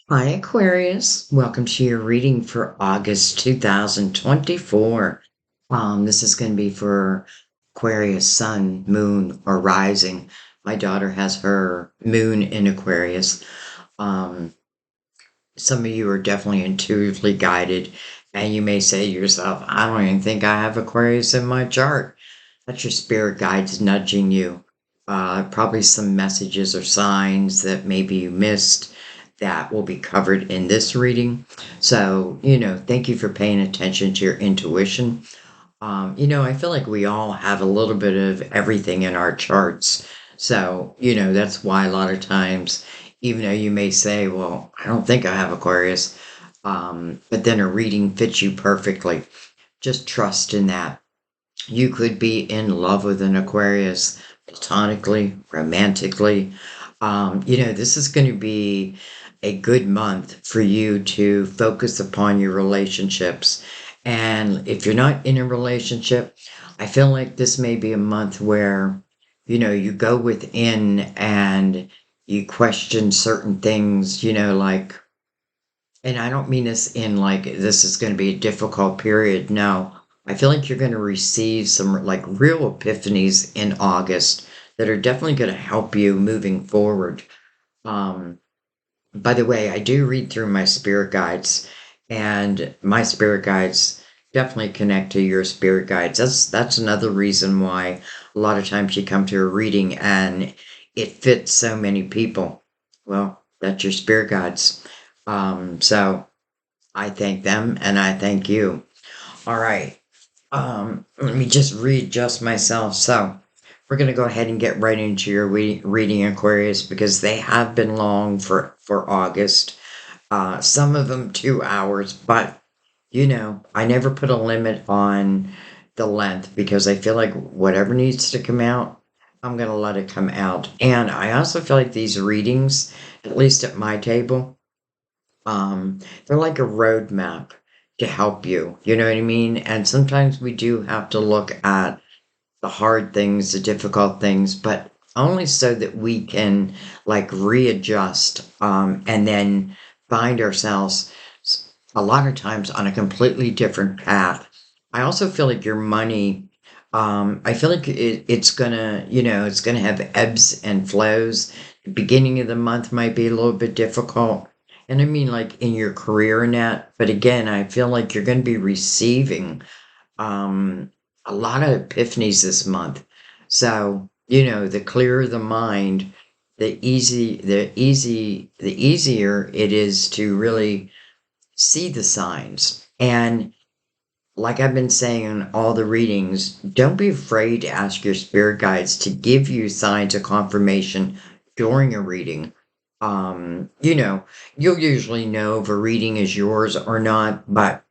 Hi, Aquarius. Welcome to your reading for August 2024. This is going to be for Aquarius sun, moon, or rising. My daughter has her moon in Aquarius. Um, some of you are definitely intuitively guided, and you may say to yourself, I don't even think I have Aquarius in my chart. That's your spirit guides nudging you. Probably some messages or signs that maybe you missed that will be covered in this reading. So, thank you for paying attention to your intuition. I feel like we all have a little bit of everything in our charts. So, that's why a lot of times, even though you may say, well, I don't think I have Aquarius, but then a reading fits you perfectly. Just trust in that. You could be in love with an Aquarius platonically, romantically. This is going to be a good month for you to focus upon your relationships. And if you're not in a relationship, I feel like this may be a month where, you go within and you question certain things, like, and I don't mean this in like this is going to be a difficult period. No, I feel like you're going to receive some like real epiphanies in August that are definitely going to help you moving forward. Um, by the way, I do read through my spirit guides, and my spirit guides definitely connect to your spirit guides. That's another reason why a lot of times you come to a reading and it fits so many people. Well, that's your spirit guides. So I thank them and I thank you. All right. Let me just readjust myself. So we're going to go ahead and get right into your reading Aquarius because they have been long for August. Some of them 2 hours, but I never put a limit on the length because I feel like whatever needs to come out, I'm going to let it come out. And I also feel like these readings, at least at my table, they're like a roadmap to help you. You know what I mean? And sometimes we do have to look at the hard things, the difficult things, but only so that we can like readjust and then find ourselves a lot of times on a completely different path. I also feel like your money, I feel like it's gonna, it's gonna have ebbs and flows. The beginning of the month might be a little bit difficult. And I mean, like in your career and that, but again, I feel like you're going to be receiving um, a lot of epiphanies this month. So, the clearer the mind, the easier it is to really see the signs. And like I've been saying in all the readings, don't be afraid to ask your spirit guides to give you signs of confirmation during a reading. You'll usually know if a reading is yours or not, but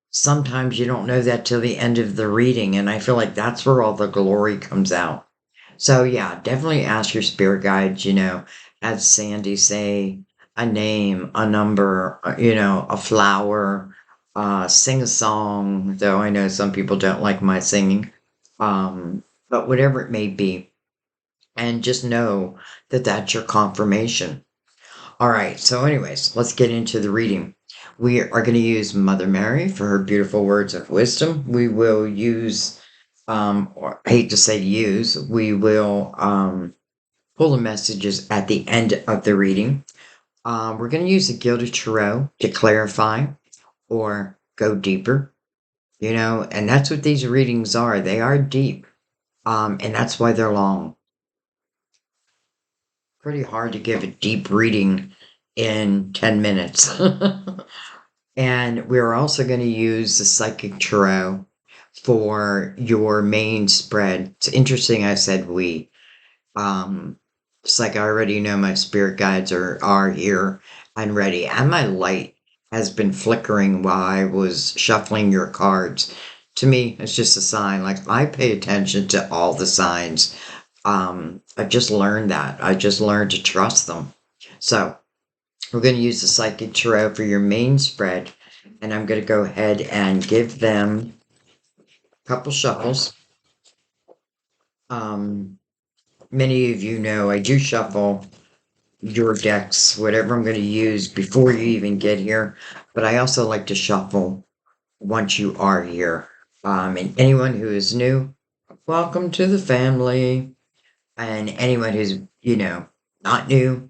sometimes you don't know that till the end of the reading, and I feel like that's where all the glory comes out. So yeah, definitely ask your spirit guides, as Sandy say, a name, a number, a flower, sing a song, though I know some people don't like my singing. But whatever it may be, and just know that that's your confirmation. All right, so anyways, let's get into the reading. We are going to use Mother Mary for her beautiful words of wisdom. We will use, or I hate to say use, we will pull the messages at the end of the reading. We're going to use the Gilded Tarot to clarify or go deeper, and that's what these readings are. They are deep, and that's why they're long. Pretty hard to give a deep reading in 10 minutes. And we're also going to use the Psychic Tarot for your main spread. It's interesting I said we. It's like I already know my spirit guides are here and ready. And my light has been flickering while I was shuffling your cards. To me, it's just a sign. Like I pay attention to all the signs. I just learned that. I just learned to trust them. So we're going to use the Psychic Tarot for your main spread, and I'm going to go ahead and give them a couple shuffles. Um, Many of you know I do shuffle your decks, whatever I'm going to use before you even get here. But I also like to shuffle once you are here. And anyone who is new, welcome to the family. And anyone who's, not new,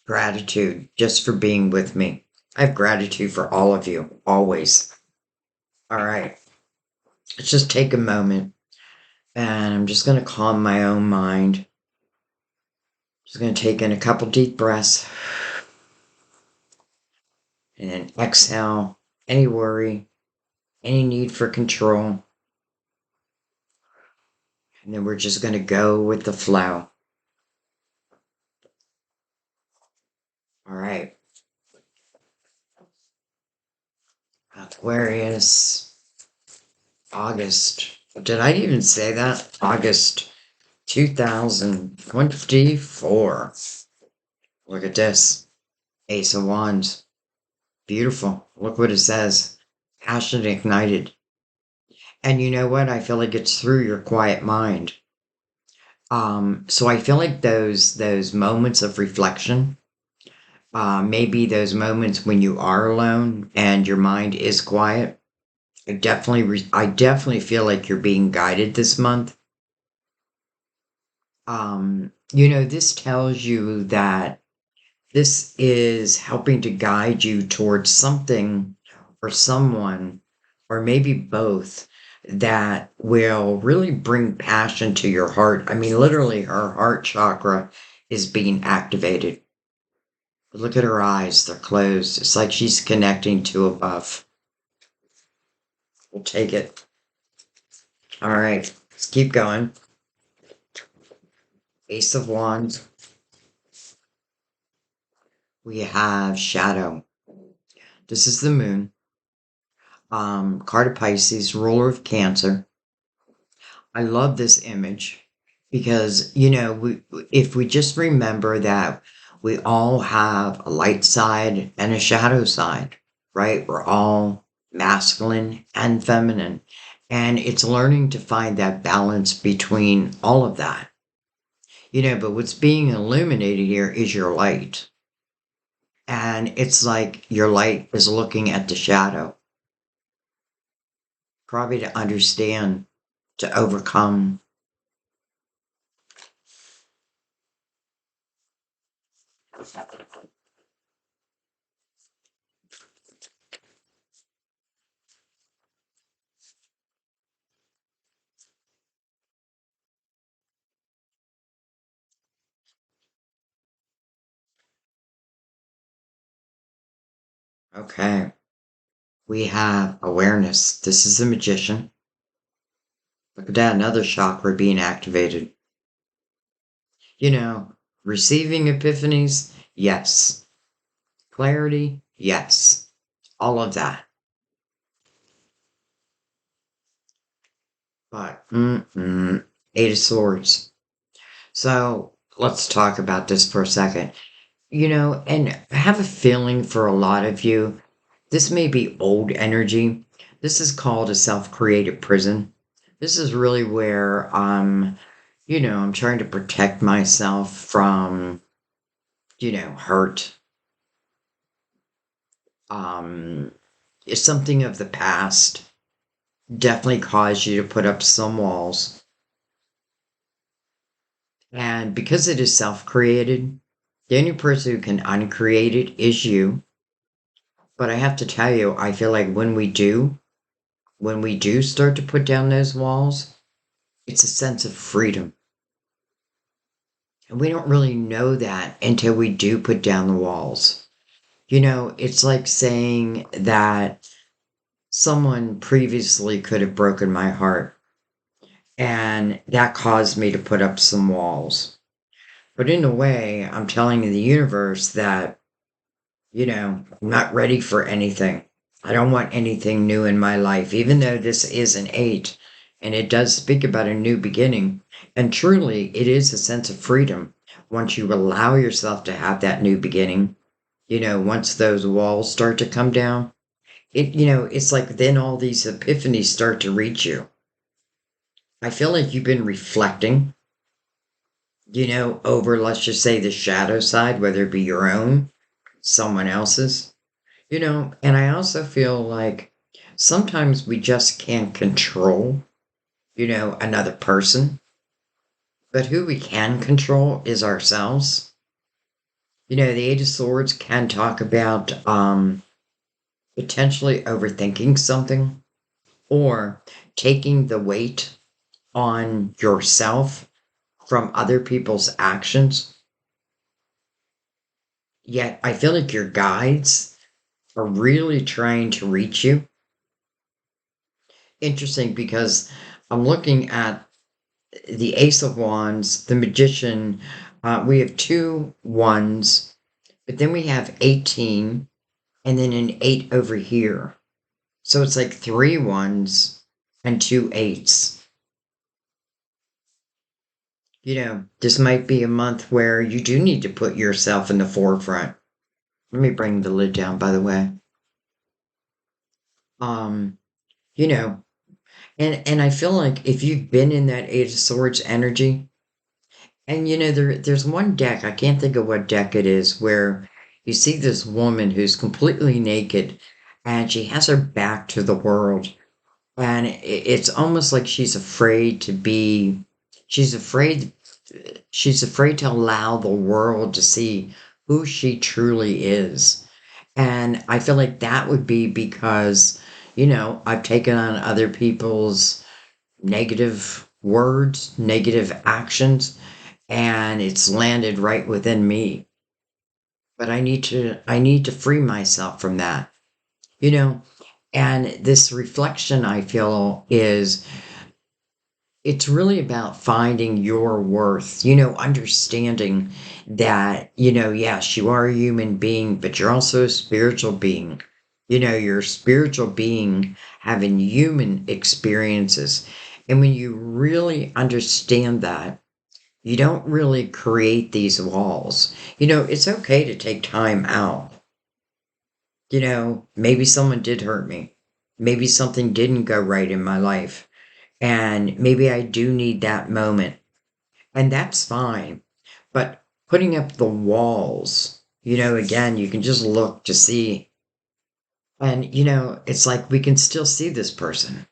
gratitude just for being with me. I have gratitude for all of you, always. All right, let's just take a moment and I'm just going to calm my own mind. Just going to take in a couple deep breaths and then exhale any worry, any need for control. And then we're just going to go with the flow. All right. Aquarius, August. Did I even say that? August 2024. Look at this. Ace of Wands. Beautiful. Look what it says. Passion ignited. And you know what? I feel like it's through your quiet mind. So I feel like those moments of reflection, maybe those moments when you are alone and your mind is quiet. I definitely feel like you're being guided this month. This tells you that this is helping to guide you towards something or someone, or maybe both, that will really bring passion to your heart. I mean, literally, her heart chakra is being activated. Look at her eyes, they're closed. It's like she's connecting to above. We'll take it. All right, let's keep going. Ace of Wands. We have Shadow. This is the moon. Card of Pisces, ruler of Cancer. I love this image because, if we just remember that we all have a light side and a shadow side, right? We're all masculine and feminine. And it's learning to find that balance between all of that. But what's being illuminated here is your light. And it's like your light is looking at the shadow, probably to understand, to overcome. Okay. We have awareness. This is the magician. Look at that, another chakra being activated. You know, receiving epiphanies, yes. Clarity, yes. All of that. But, Eight of Swords. So let's talk about this for a second. And I have a feeling for a lot of you, this may be old energy. This is called a self-created prison. This is really where I'm trying to protect myself from, hurt. It's something of the past. Definitely caused you to put up some walls. And because it is self-created, the only person who can uncreate it is you. But I have to tell you, I feel like when we do start to put down those walls, it's a sense of freedom. And we don't really know that until we do put down the walls. It's like saying that someone previously could have broken my heart, and that caused me to put up some walls. But in a way, I'm telling the universe that, I'm not ready for anything. I don't want anything new in my life, even though this is an eight and it does speak about a new beginning. And truly, it is a sense of freedom once you allow yourself to have that new beginning. Once those walls start to come down, it's like then all these epiphanies start to reach you. I feel like you've been reflecting over, let's just say, the shadow side, whether it be your own, someone else's, and I also feel like sometimes we just can't control, another person, but who we can control is ourselves. The Age of Swords can talk about potentially overthinking something or taking the weight on yourself from other people's actions. Yet I feel like your guides are really trying to reach you. Interesting because I'm looking at the Ace of Wands, the Magician. We have two ones, but then we have 18 and then an 8 over here. So it's like three ones and two eights. This might be a month where you do need to put yourself in the forefront. Let me bring the lid down, by the way. Um, you know, and I feel like if you've been in that Eight of Swords energy, and there's one deck, I can't think of what deck it is, where you see this woman who's completely naked and she has her back to the world. And it's almost like she's afraid, she's afraid to allow the world to see who she truly is. And I feel like that would be because, I've taken on other people's negative words, negative actions, and it's landed right within me. But I need to free myself from that, you know? And this reflection I feel is it's really about finding your worth, understanding that, yes, you are a human being, but you're also a spiritual being. You're a spiritual being having human experiences. And when you really understand that, you don't really create these walls. It's okay to take time out. Maybe someone did hurt me. Maybe something didn't go right in my life. And maybe I do need that moment. And that's fine. But putting up the walls, again, you can just look to see. And, it's like we can still see this person.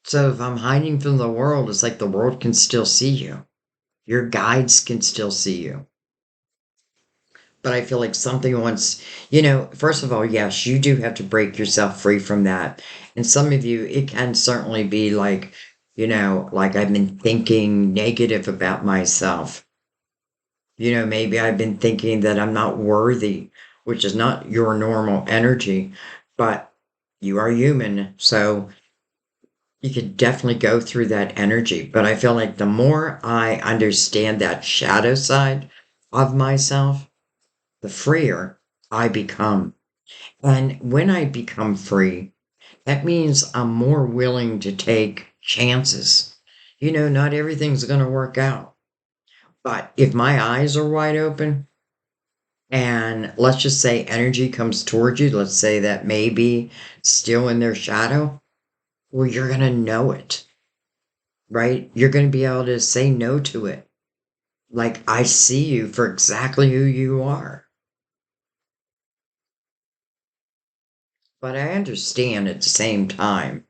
So if I'm hiding from the world, it's like the world can still see you. Your guides can still see you. But I feel like something once, first of all, yes, you do have to break yourself free from that. And some of you, it can certainly be like, like I've been thinking negative about myself. Maybe I've been thinking that I'm not worthy, which is not your normal energy, but you are human. So you could definitely go through that energy. But I feel like the more I understand that shadow side of myself, the freer I become. And when I become free, that means I'm more willing to take chances. Not everything's going to work out. But if my eyes are wide open, and let's just say energy comes towards you, let's say that maybe still in their shadow, well, you're going to know it, right? You're going to be able to say no to it. Like, I see you for exactly who you are. But I understand at the same time,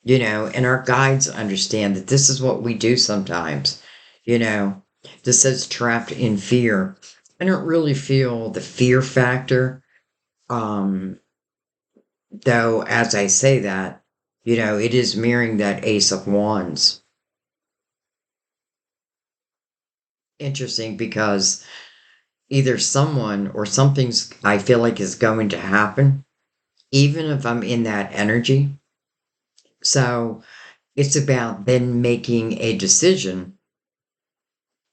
and our guides understand that this is what we do sometimes. You know, this says trapped in fear. I don't really feel the fear factor. Um, though, as I say that, it is mirroring that Ace of Wands. Interesting because either someone or something's, I feel like, is going to happen, even if I'm in that energy. So it's about then making a decision.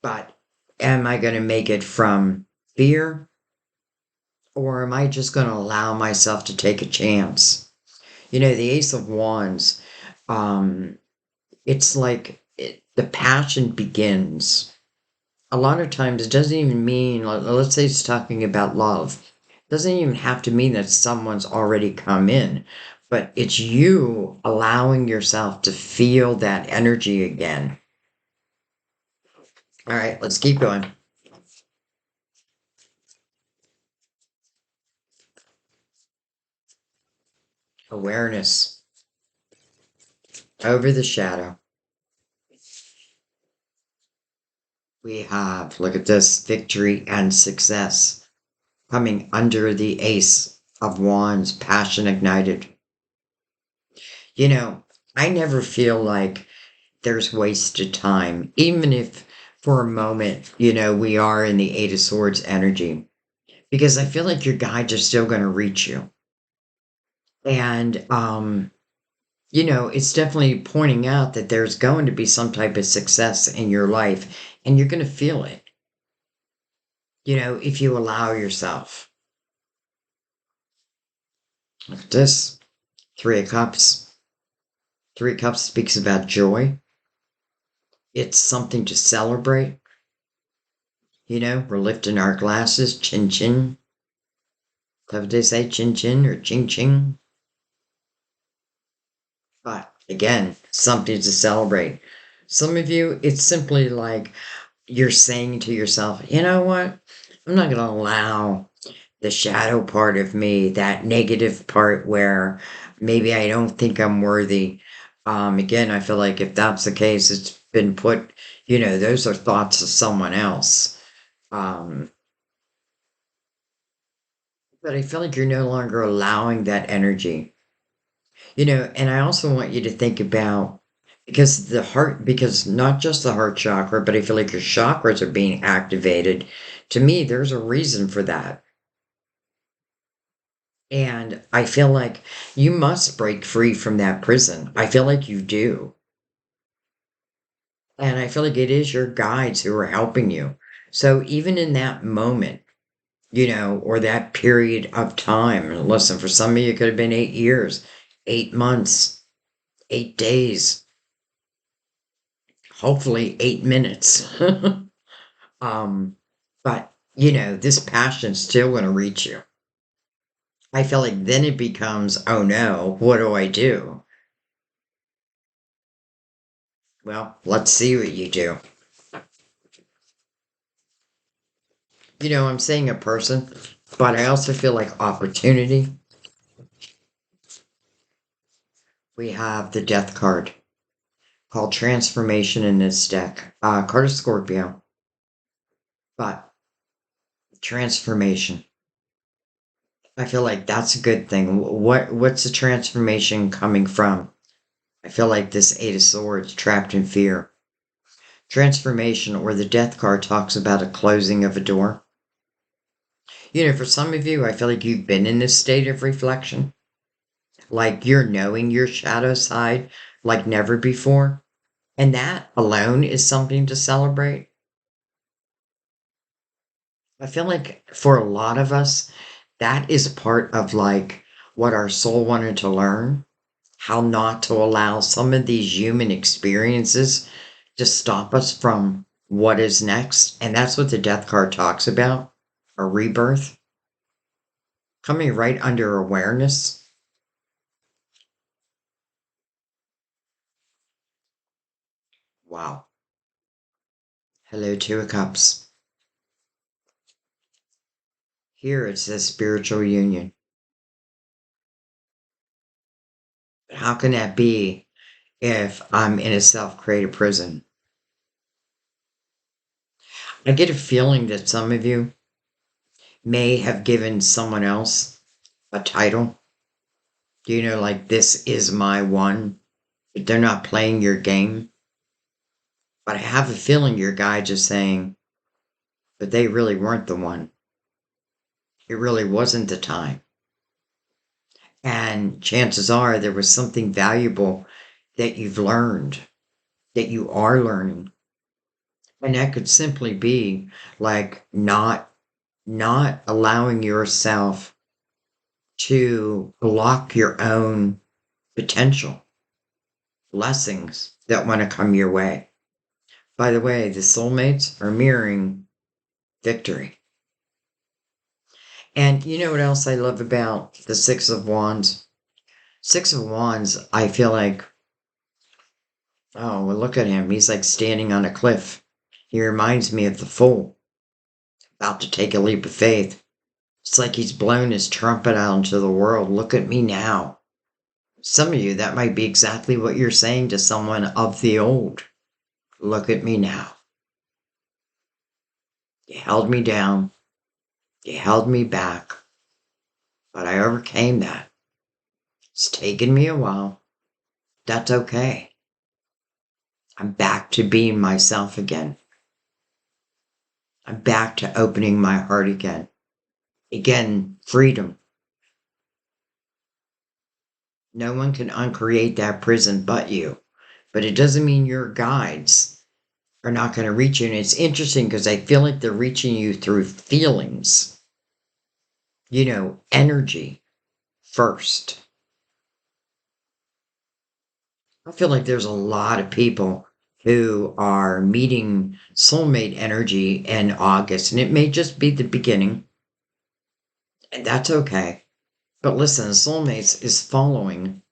But am I going to make it from fear, or am I just going to allow myself to take a chance? The Ace of Wands, um, it's like the passion begins. A lot of times it doesn't even mean, let's say it's talking about love. It doesn't even have to mean that someone's already come in, but it's you allowing yourself to feel that energy again. All right, let's keep going. Awareness over the shadow. We have, look at this, victory and success coming under the Ace of Wands, passion ignited. You know, I never feel like there's wasted time, even if for a moment, we are in the Eight of Swords energy, because I feel like your guides are still going to reach you. And, it's definitely pointing out that there's going to be some type of success in your life, and you're going to feel it, if you allow yourself. Look at this. Three of Cups. Three of Cups speaks about joy. It's something to celebrate. We're lifting our glasses, chin chin. Clever they say chin chin or ching ching. But again, something to celebrate. Some of you, it's simply like you're saying to yourself, you know what? I'm not going to allow the shadow part of me, that negative part where maybe I don't think I'm worthy. Again, I feel like if that's the case, it's been put, those are thoughts of someone else. Um, but I feel like you're no longer allowing that energy. And I also want you to think about because not just the heart chakra, but I feel like your chakras are being activated. To me, there's a reason for that. And I feel like you must break free from that prison. I feel like you do. And I feel like it is your guides who are helping you. So even in that moment, or that period of time, listen, for some of you, it could have been 8 years, 8 months, 8 days, hopefully 8 minutes. um, but, this passion's still going to reach you. I feel like then it becomes, oh no, what do I do? Well, let's see what you do. I'm saying a person, but I also feel like opportunity. We have the death card called transformation in this deck. Card of Scorpio, but transformation. I feel like that's a good thing. What's the transformation coming from? I feel like this Eight of Swords, trapped in fear. Transformation or the death card talks about a closing of a door. For some of you, I feel like you've been in this state of reflection, like you're knowing your shadow side like never before. And that alone is something to celebrate. I feel like for a lot of us, that is part of like what our soul wanted to learn, how not to allow some of these human experiences to stop us from what is next. And that's what the death card talks about, a rebirth, coming right under awareness. Wow. Hello, Two of Cups. Here it says spiritual union. How can that be if I'm in a self created prison? I get a feeling that some of you may have given someone else a title. Like this is my one. But they're not playing your game. But I have a feeling your guide is saying, but they really weren't the one. It really wasn't the time. And chances are there was something valuable that you've learned, that you are learning. And that could simply be like not allowing yourself to block your own potential blessings that want to come your way. By the way, the soulmates are mirroring victory. And you know what else I love about the Six of Wands? Six of Wands, I feel like, oh, well, look at him. He's like standing on a cliff. He reminds me of the fool about to take a leap of faith. It's like he's blown his trumpet out into the world. Look at me now. Some of you, that might be exactly what you're saying to someone of the old. Look at me now. You held me down. You held me back. But I overcame that. It's taken me a while. That's okay. I'm back to being myself again. I'm back to opening my heart again. Again, freedom. No one can uncreate that prison but you. But it doesn't mean your guides are not going to reach you. And it's interesting because I feel like they're reaching you through feelings, energy first. I feel like there's a lot of people who are meeting soulmate energy in August, and it may just be the beginning, and that's okay. But listen, soulmates is following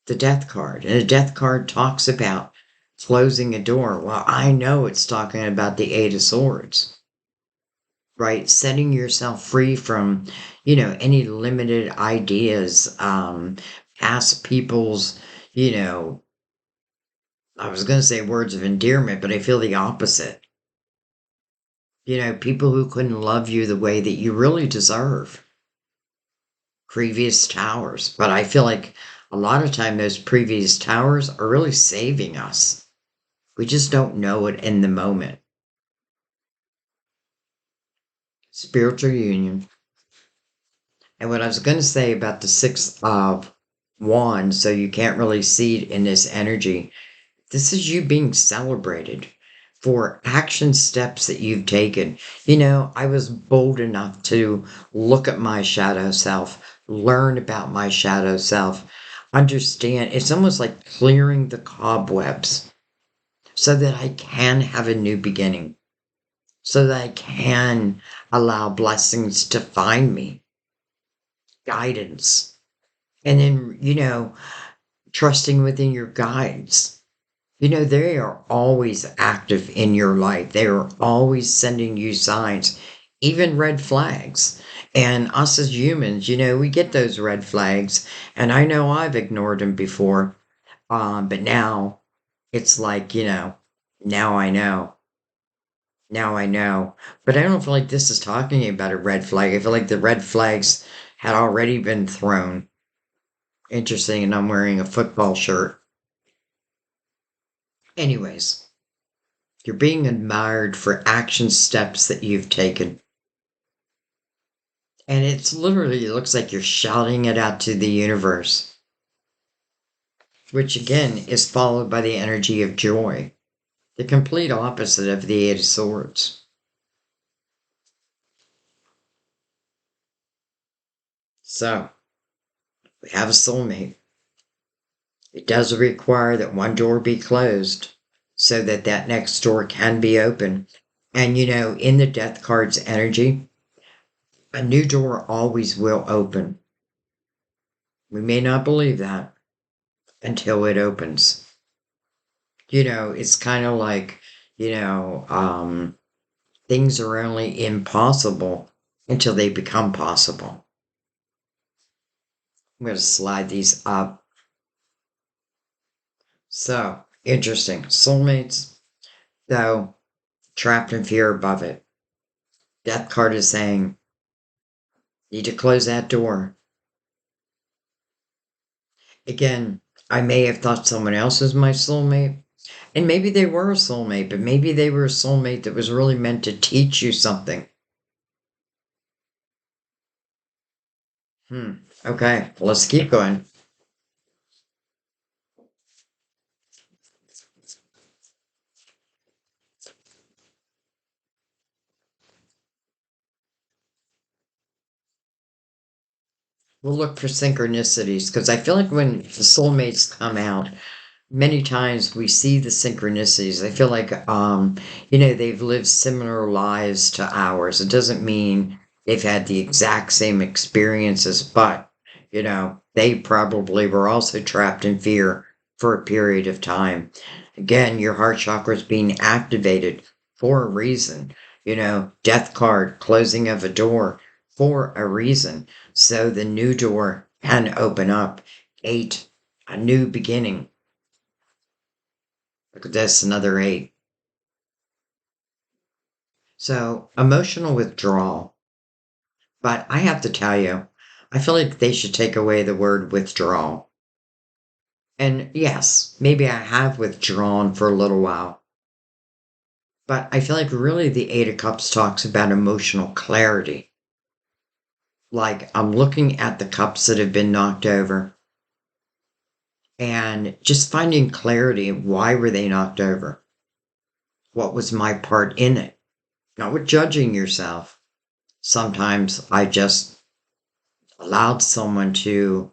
the death card, and the death card talks about closing a door. Well, I know it's talking about the Eight of Swords, right? Setting yourself free from, any limited ideas, past people's, I was going to say words of endearment, but I feel the opposite. People who couldn't love you the way that you really deserve. Previous towers. But I feel like a lot of time those previous towers are really saving us. We just don't know it in the moment. Spiritual union. And what I was going to say about the Six of Wands, so you can't really see it in this energy. This is you being celebrated for action steps that you've taken. I was bold enough to look at my shadow self, learn about my shadow self, understand. It's almost like clearing the cobwebs so that I can have a new beginning, so that I can allow blessings to find me, guidance, and then, trusting within your guides. They are always active in your life. They are always sending you signs, even red flags. And us as humans, we get those red flags. And I know I've ignored them before. But now it's like, now I know. Now I know. But I don't feel like this is talking about a red flag. I feel like the red flags had already been thrown. Interesting. And I'm wearing a football shirt. Anyways. You're being admired for action steps that you've taken. And it looks like you're shouting it out to the universe, which again is followed by the energy of joy, the complete opposite of the Eight of Swords. So, we have a soulmate. It does require that one door be closed so that that next door can be open. And in the death card's energy, a new door always will open. We may not believe that until it opens. It's kind of like, things are only impossible until they become possible. I'm going to slide these up. So, interesting. Soulmates, though, trapped in fear above it. Death card is saying, need to close that door. Again, I may have thought someone else was my soulmate. And maybe they were a soulmate, but maybe they were a soulmate that was really meant to teach you something. Okay, let's keep going. We'll look for synchronicities because I feel like when the soulmates come out, many times we see the synchronicities. I feel like, they've lived similar lives to ours. It doesn't mean they've had the exact same experiences, but, they probably were also trapped in fear for a period of time. Again, your heart chakra is being activated. for a reason. Death card, closing of a door for a reason. So the new door can open up. 8, a new beginning. Look at this, another 8. So emotional withdrawal. But I have to tell you, I feel like they should take away the word withdrawal. And yes, maybe I have withdrawn for a little while, but I feel like really the Eight of Cups talks about emotional clarity. Like I'm looking at the cups that have been knocked over and just finding clarity. Why were they knocked over? What was my part in it? Not with judging yourself. Sometimes I just allowed someone to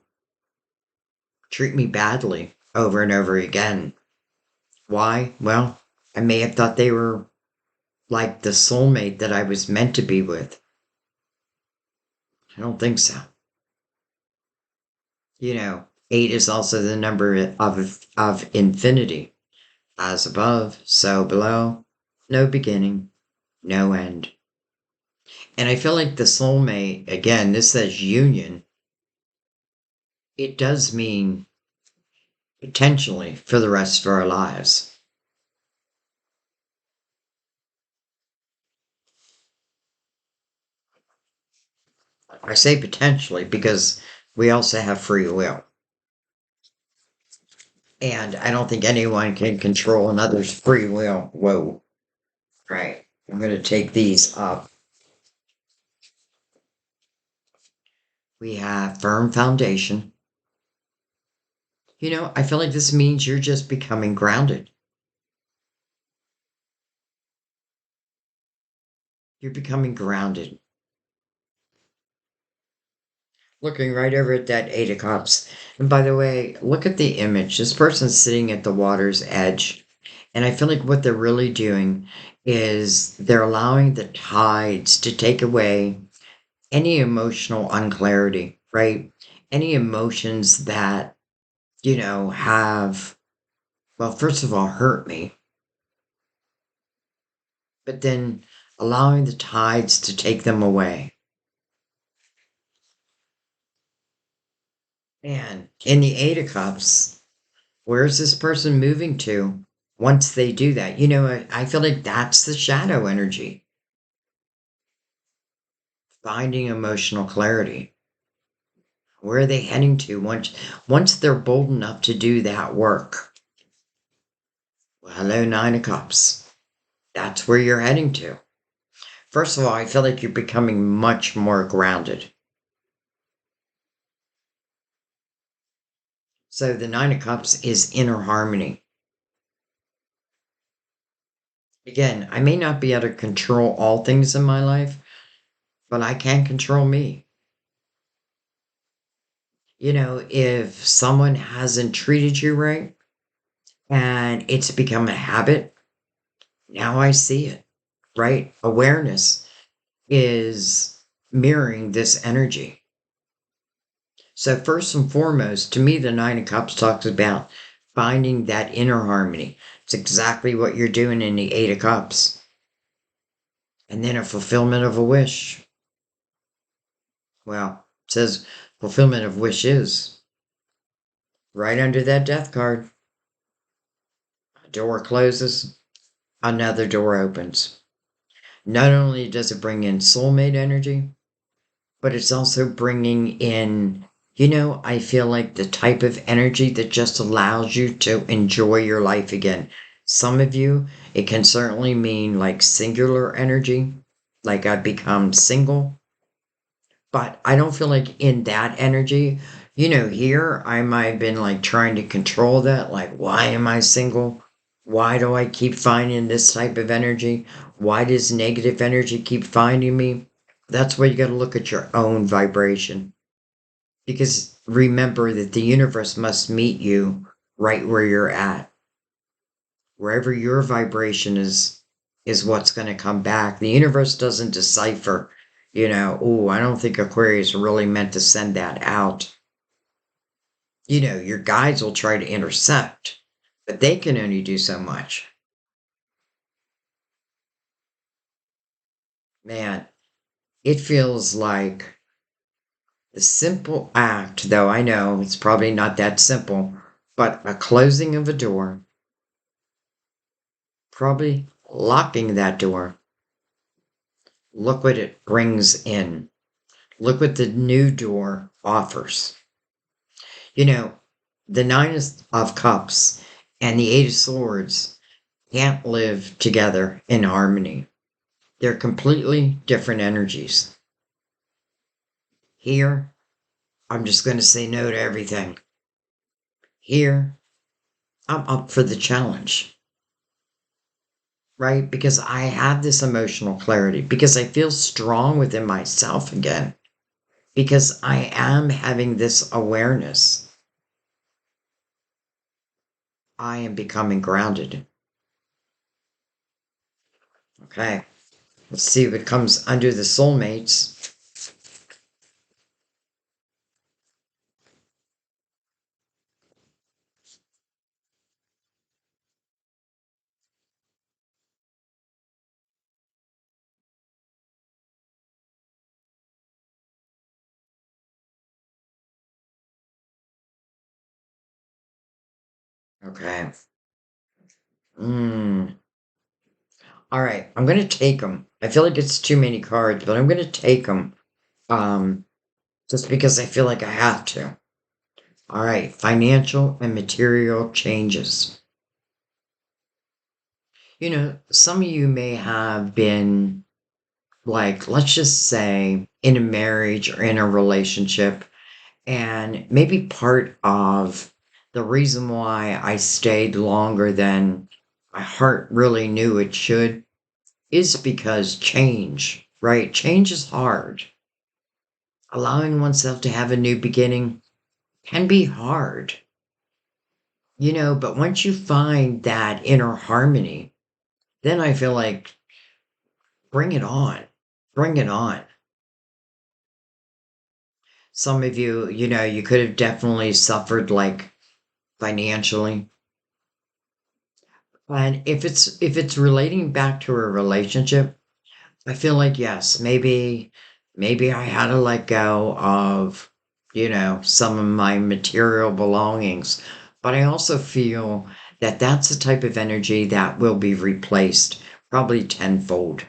treat me badly over and over again. Why? Well, I may have thought they were like the soulmate that I was meant to be with. I don't think so. 8 is also the number of infinity. As above, so below. No beginning, no end. And I feel like the soulmate, again, this says union. It does mean potentially for the rest of our lives. I say potentially because we also have free will. And I don't think anyone can control another's free will. Whoa. Right. I'm going to take these up. We have firm foundation. I feel like this means you're just becoming grounded. You're becoming grounded. Looking right over at that 8 of Cups. And by the way, look at the image. This person's sitting at the water's edge. And I feel like what they're really doing is they're allowing the tides to take away any emotional unclarity, right? Any emotions that, have, well, first of all, hurt me, but then allowing the tides to take them away. And in the 8 of Cups, where's this person moving to once they do that? I feel like that's the shadow energy, finding emotional clarity. Where are they heading to once they're bold enough to do that work? Well, hello, 9 of Cups. That's where you're heading to. First of all, I feel like you're becoming much more grounded. So the 9 of Cups is inner harmony. Again, I may not be able to control all things in my life, but I can control me. If someone hasn't treated you right and it's become a habit, now I see it, right? Awareness is mirroring this energy. So, first and foremost, to me, the 9 of Cups talks about finding that inner harmony. It's exactly what you're doing in the 8 of Cups. And then a fulfillment of a wish. Well, it says fulfillment of wishes right under that death card. A door closes, another door opens. Not only does it bring in soulmate energy, but it's also bringing in, I feel like the type of energy that just allows you to enjoy your life again. Some of you, it can certainly mean like singular energy, like I've become single. But I don't feel like in that energy, here I might have been like trying to control that. Like, why am I single? Why do I keep finding this type of energy? Why does negative energy keep finding me? That's where you got to look at your own vibration. Because remember that the universe must meet you right where you're at. Wherever your vibration is what's going to come back. The universe doesn't decipher, oh, I don't think Aquarius really meant to send that out. Your guides will try to intercept, but they can only do so much. Man, it feels like the simple act, though I know it's probably not that simple, but a closing of a door, probably locking that door. Look what it brings in. Look what the new door offers. You know, the Nine of Cups and the Eight of Swords can't live together in harmony. They're completely different energies. Here, I'm just going to say no to everything. Here, I'm up for the challenge, right? Because I have this emotional clarity, because I feel strong within myself again, because I am having this awareness. I am becoming grounded. Okay, let's see what comes under the soulmates. Okay. Mm. All right, I'm going to take them. I feel like it's too many cards, but I'm going to take them um, just because I feel like I have to. All right, financial and material changes. Some of you may have been, like, let's just say, in a marriage or in a relationship, and maybe part of the reason why I stayed longer than my heart really knew it should is because change, right? Change is hard. Allowing oneself to have a new beginning can be hard, but once you find that inner harmony, then I feel like bring it on. Bring it on. Some of you, you could have definitely suffered like financially. And if it's relating back to a relationship, I feel like yes, maybe I had to let go of, some of my material belongings. But I also feel that that's the type of energy that will be replaced probably tenfold.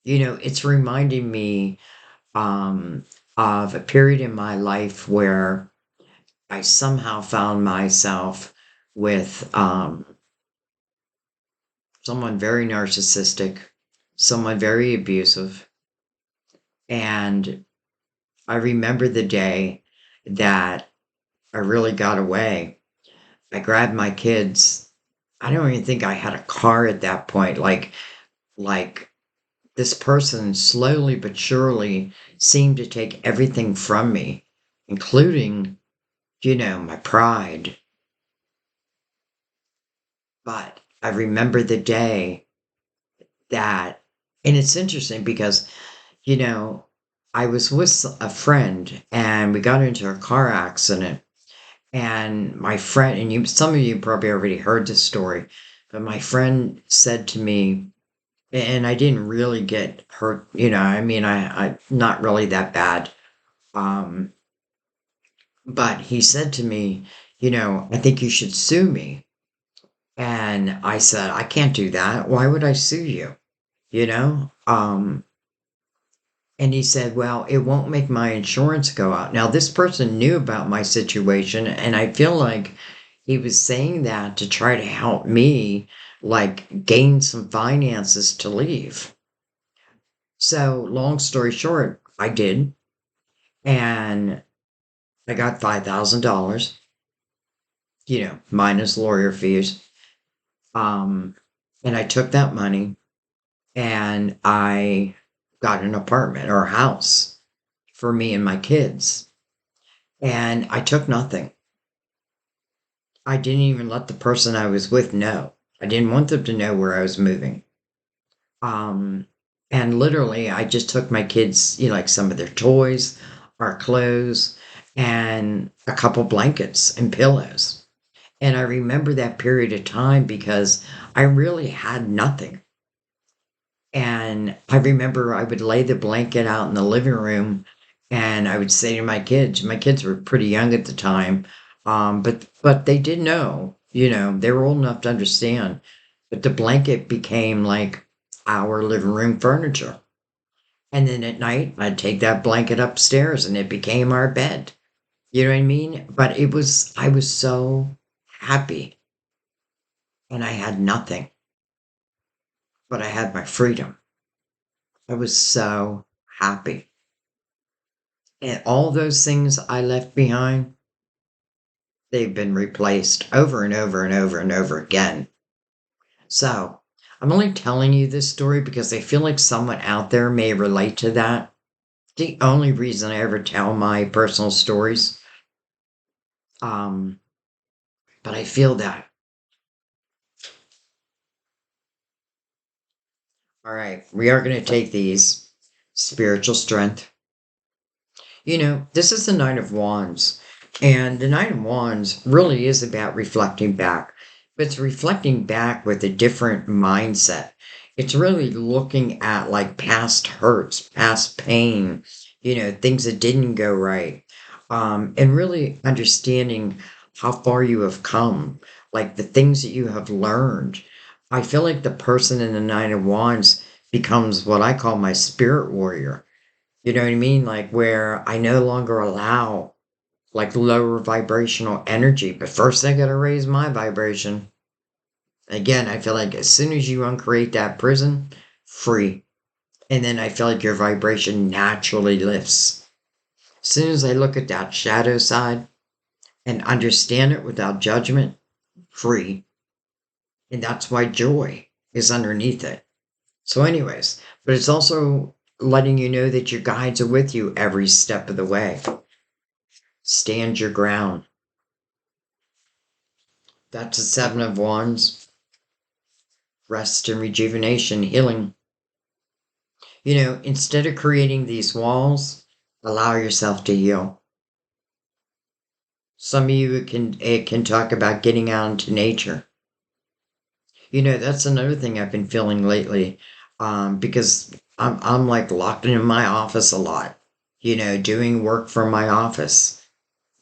It's reminding me um, of a period in my life where I somehow found myself with someone very narcissistic, someone very abusive. And I remember the day that I really got away. I grabbed my kids. I don't even think I had a car at that point. Like this person slowly but surely seemed to take everything from me, including, my pride. But I remember the day that, and it's interesting because, you know, I was with a friend and we got into a car accident. And my friend, and some of you probably already heard this story, but my friend said to me, and I didn't really get hurt, I mean, I not really that bad. Um, but he said to me, I think you should sue me. And I said, I can't do that. Why would I sue you? You know? And he said, well, it won't make my insurance go out. Now, this person knew about my situation, and I feel like he was saying that to try to help me, like, gain some finances to leave. So, long story short, I did, and I got $5,000, minus lawyer fees. Um, and I took that money and I got an apartment or a house for me and my kids. And I took nothing. I didn't even let the person I was with know. I didn't want them to know where I was moving. Um, and literally, I just took my kids, like some of their toys, our clothes, and a couple blankets and pillows. And I remember that period of time because I really had nothing. And I remember I would lay the blanket out in the living room and I would say to my kids were pretty young at the time, but they did know, they were old enough to understand. But the blanket became like our living room furniture. And then at night, I'd take that blanket upstairs and it became our bed. You know what I mean? But I was so happy and I had nothing, but I had my freedom. I was so happy. And all those things I left behind, they've been replaced over and over and over and over again. So I'm only telling you this story because I feel like someone out there may relate to that. The only reason I ever tell my personal stories. Um, but I feel that. All right, we are going to take these spiritual strength. This is the Knight of Wands. And the Knight of Wands really is about reflecting back. But it's reflecting back with a different mindset. It's really looking at like past hurts, past pain, things that didn't go right. And really understanding how far you have come, like the things that you have learned. I feel like the person in the Nine of Wands becomes what I call my spirit warrior. You know what I mean? Like where I no longer allow like lower vibrational energy, but first I gotta raise my vibration. Again, I feel like as soon as you uncreate that prison, free. And then I feel like your vibration naturally lifts. As soon as I look at that shadow side and understand it without judgment, free. And that's why joy is underneath it. So, anyways, but it's also letting you know that your guides are with you every step of the way. Stand your ground. That's the Seven of Wands. Rest and rejuvenation, healing. Instead of creating these walls, allow yourself to heal. Some of you it can talk about getting out into nature. That's another thing I've been feeling lately, because I'm like locked in my office a lot, doing work from my office.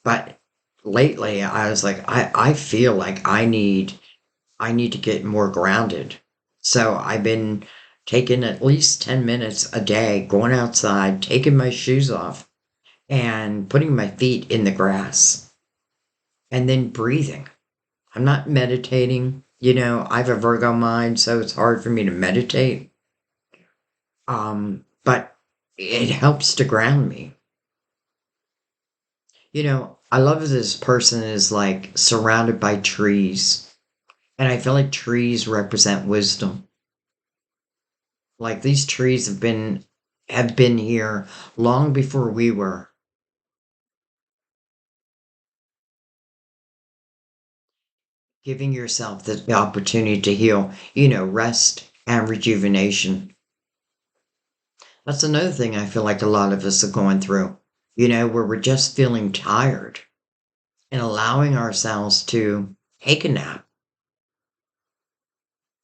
But lately, I was like, I feel like I need to get more grounded. So I've been taking at least 10 minutes a day, going outside, taking my shoes off, and putting my feet in the grass, and then breathing. I'm not meditating. I have a Virgo mind, so it's hard for me to meditate. But it helps to ground me. I love this person is like surrounded by trees, and I feel like trees represent wisdom. Like these trees have been here long before we were, giving yourself the opportunity to heal, rest and rejuvenation. That's another thing I feel like a lot of us are going through, where we're just feeling tired and allowing ourselves to take a nap,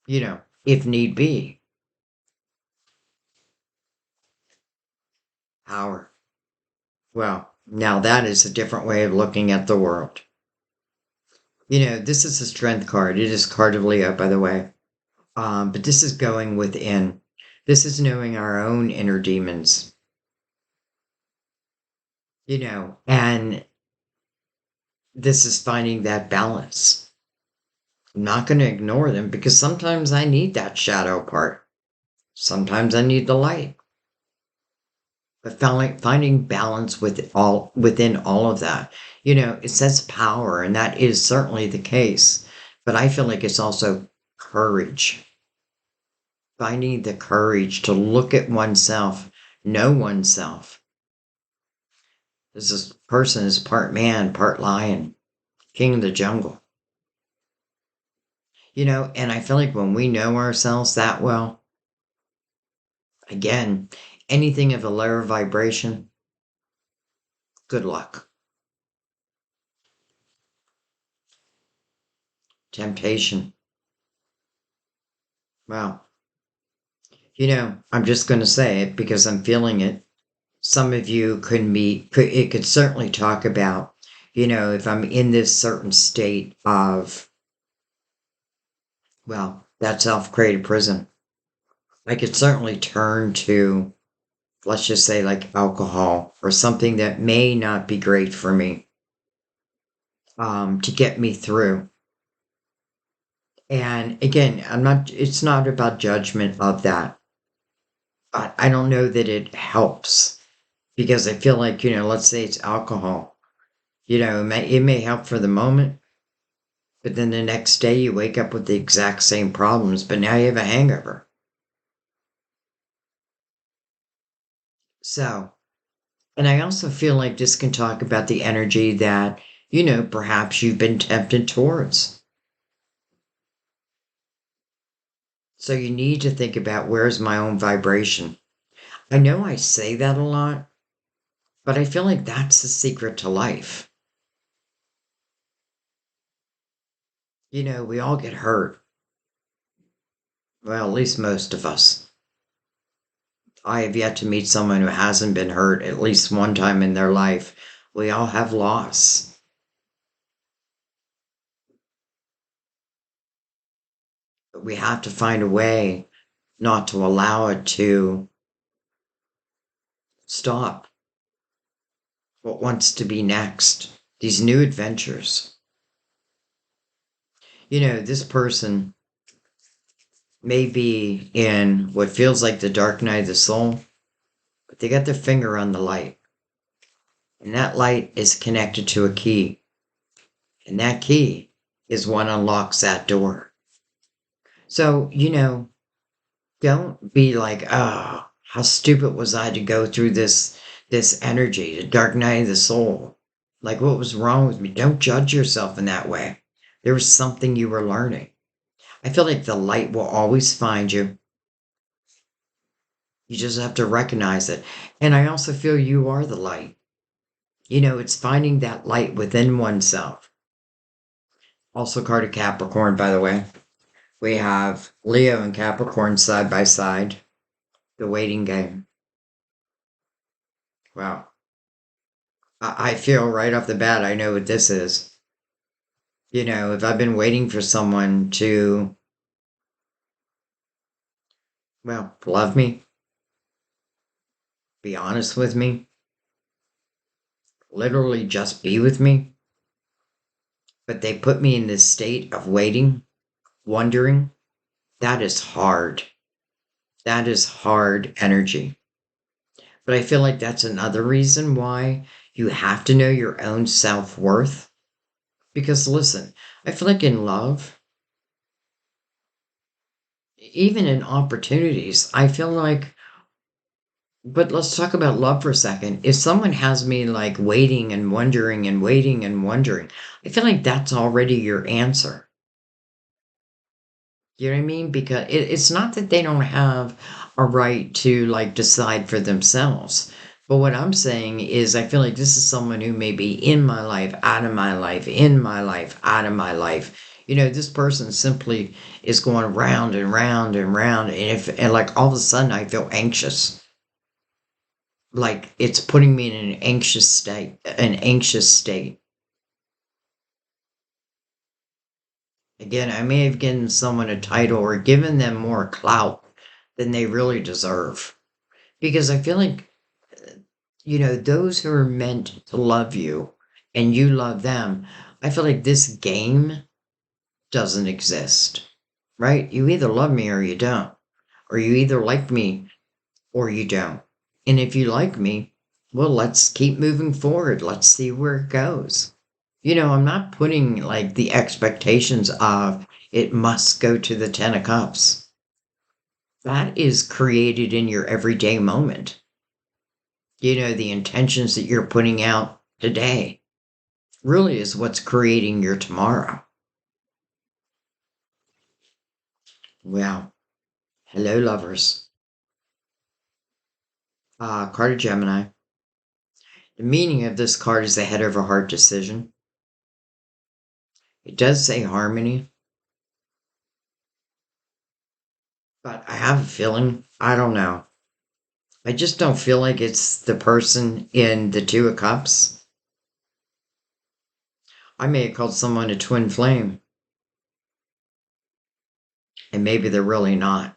if need be. Power. Well, now that is a different way of looking at the world. This is a strength card. It is card of Leo, by the way. But this is going within. This is knowing our own inner demons, and this is finding that balance. I'm not going to ignore them because sometimes I need that shadow part. Sometimes I need the light. But finding balance within all of that. It says power, and that is certainly the case. But I feel like it's also courage. Finding the courage to look at oneself, know oneself. This person is part man, part lion, king of the jungle. And I feel like when we know ourselves that well, again, anything of a lower vibration, good luck. Temptation. Well, I'm just going to say it because I'm feeling it. Some of you it could certainly talk about, if I'm in this certain state of, well, that self-created prison, I could certainly turn to, let's just say, like alcohol or something that may not be great for me, to get me through. And again, it's not about judgment of that. I don't know that it helps because I feel like, let's say it's alcohol, it may help for the moment, but then the next day you wake up with the exact same problems, but now you have a hangover. So, and I also feel like this can talk about the energy that, perhaps you've been tempted towards. So you need to think about, where's my own vibration? I know I say that a lot, but I feel like that's the secret to life. We all get hurt. Well, at least most of us. I have yet to meet someone who hasn't been hurt at least one time in their life. We all have loss. But we have to find a way not to allow it to stop what wants to be next. These new adventures. This person may be in what feels like the dark night of the soul, but they got their finger on the light. And that light is connected to a key. And that key is what unlocks that door. So, don't be like, oh, how stupid was I to go through this energy, the dark night of the soul? Like, what was wrong with me? Don't judge yourself in that way. There was something you were learning. I feel like the light will always find you. You just have to recognize it. And I also feel you are the light. It's finding that light within oneself. Also, card of Capricorn, by the way. We have Leo and Capricorn side by side. The waiting game. Wow. I feel right off the bat, I know what this is. If I've been waiting for someone to, well, love me, be honest with me, literally just be with me, but they put me in this state of waiting, wondering, that is hard. That is hard energy. But I feel like that's another reason why you have to know your own self worth. Because listen, I feel like in love, even in opportunities, I feel like, but let's talk about love for a second. If someone has me like waiting and wondering and waiting and wondering, I feel like that's already your answer. You know what I mean? Because it's not that they don't have a right to like decide for themselves. But what I'm saying is, I feel like this is someone who may be in my life, out of my life, in my life, out of my life. This person simply is going round and round and round. And like all of a sudden I feel anxious. Like it's putting me in an anxious state. Again, I may have given someone a title or given them more clout than they really deserve. Because I feel like, those who are meant to love you and you love them, I feel like this game doesn't exist, right? You either love me or you don't, or you either like me or you don't. And if you like me, well, let's keep moving forward. Let's see where it goes. I'm not putting like the expectations of it must go to the 10 of cups. That is created in your everyday moment. The intentions that you're putting out today really is what's creating your tomorrow. Well, hello, lovers. Card of Gemini. The meaning of this card is the head over heart decision. It does say harmony. But I have a feeling, I don't know. I just don't feel like it's the person in the Two of Cups. I may have called someone a twin flame, and maybe they're really not.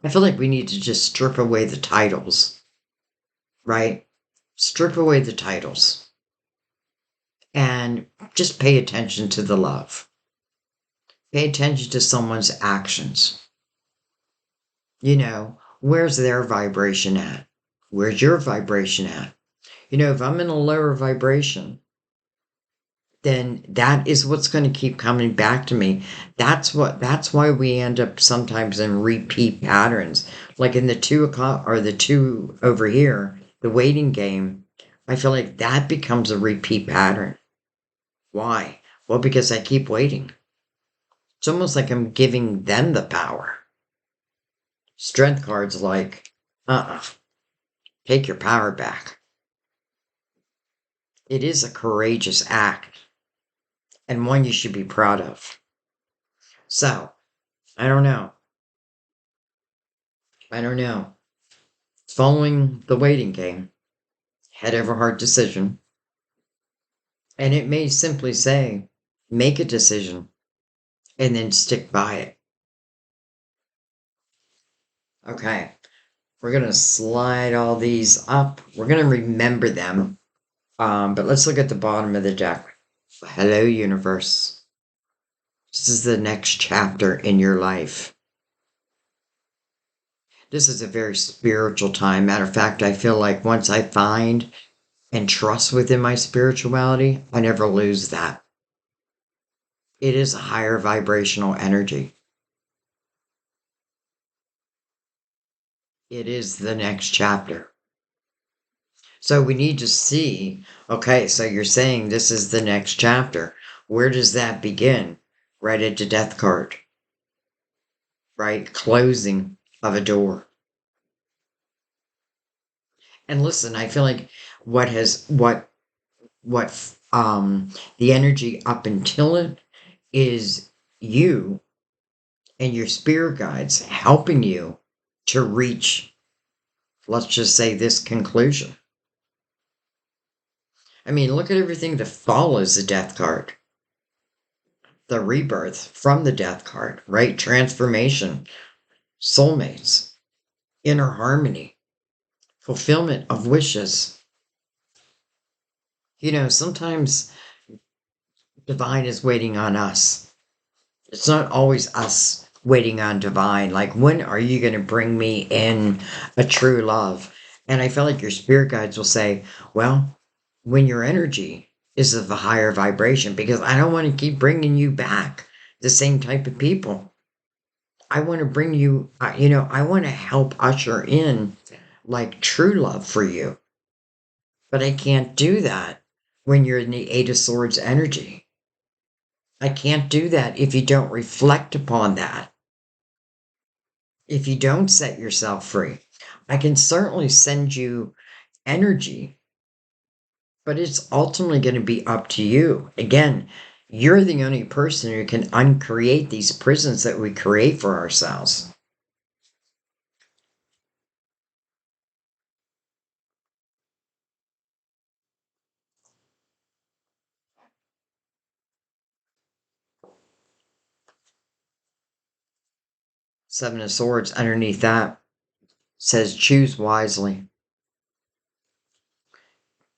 I feel like we need to just strip away the titles, right? Strip away the titles and just pay attention to the love. Pay attention to someone's actions. Where's their vibration at? Where's your vibration at? If I'm in a lower vibration, then that is what's going to keep coming back to me. That's why we end up sometimes in repeat patterns. Like in the 2 o'clock or the two over here, the waiting game, I feel like that becomes a repeat pattern. Why? Well, because I keep waiting. It's almost like I'm giving them the power. Strength cards like, take your power back. It is a courageous act and one you should be proud of. So, I don't know. I don't know. Following the waiting game, head over heart decision. And it may simply say, make a decision and then stick by it. Okay, we're going to slide all these up. We're going to remember them. But let's look at the bottom of the deck. Hello, universe. This is the next chapter in your life. This is a very spiritual time. Matter of fact, I feel like once I find and trust within my spirituality, I never lose that. It is a higher vibrational energy. It is the next chapter. So we need to see, okay, so you're saying this is the next chapter. Where does that begin? Right at the death card. Right? Closing of a door. And listen, I feel like what the energy up until it is you and your spirit guides helping you to reach, let's just say, this conclusion. I mean, look at everything that follows the death card. The rebirth from the death card, right? Transformation, soulmates, inner harmony, fulfillment of wishes. Sometimes divine is waiting on us. It's not always us waiting on divine. Like, when are you going to bring me in a true love? And I feel like your spirit guides will say, well, when your energy is of a higher vibration, because I don't want to keep bringing you back the same type of people. I want to bring you, I want to help usher in like true love for you. But I can't do that when you're in the Eight of Swords energy. I can't do that if you don't reflect upon that. If you don't set yourself free. I can certainly send you energy, but it's ultimately going to be up to you. Again, you're the only person who can uncreate these prisons that we create for ourselves. Seven of Swords underneath that says choose wisely.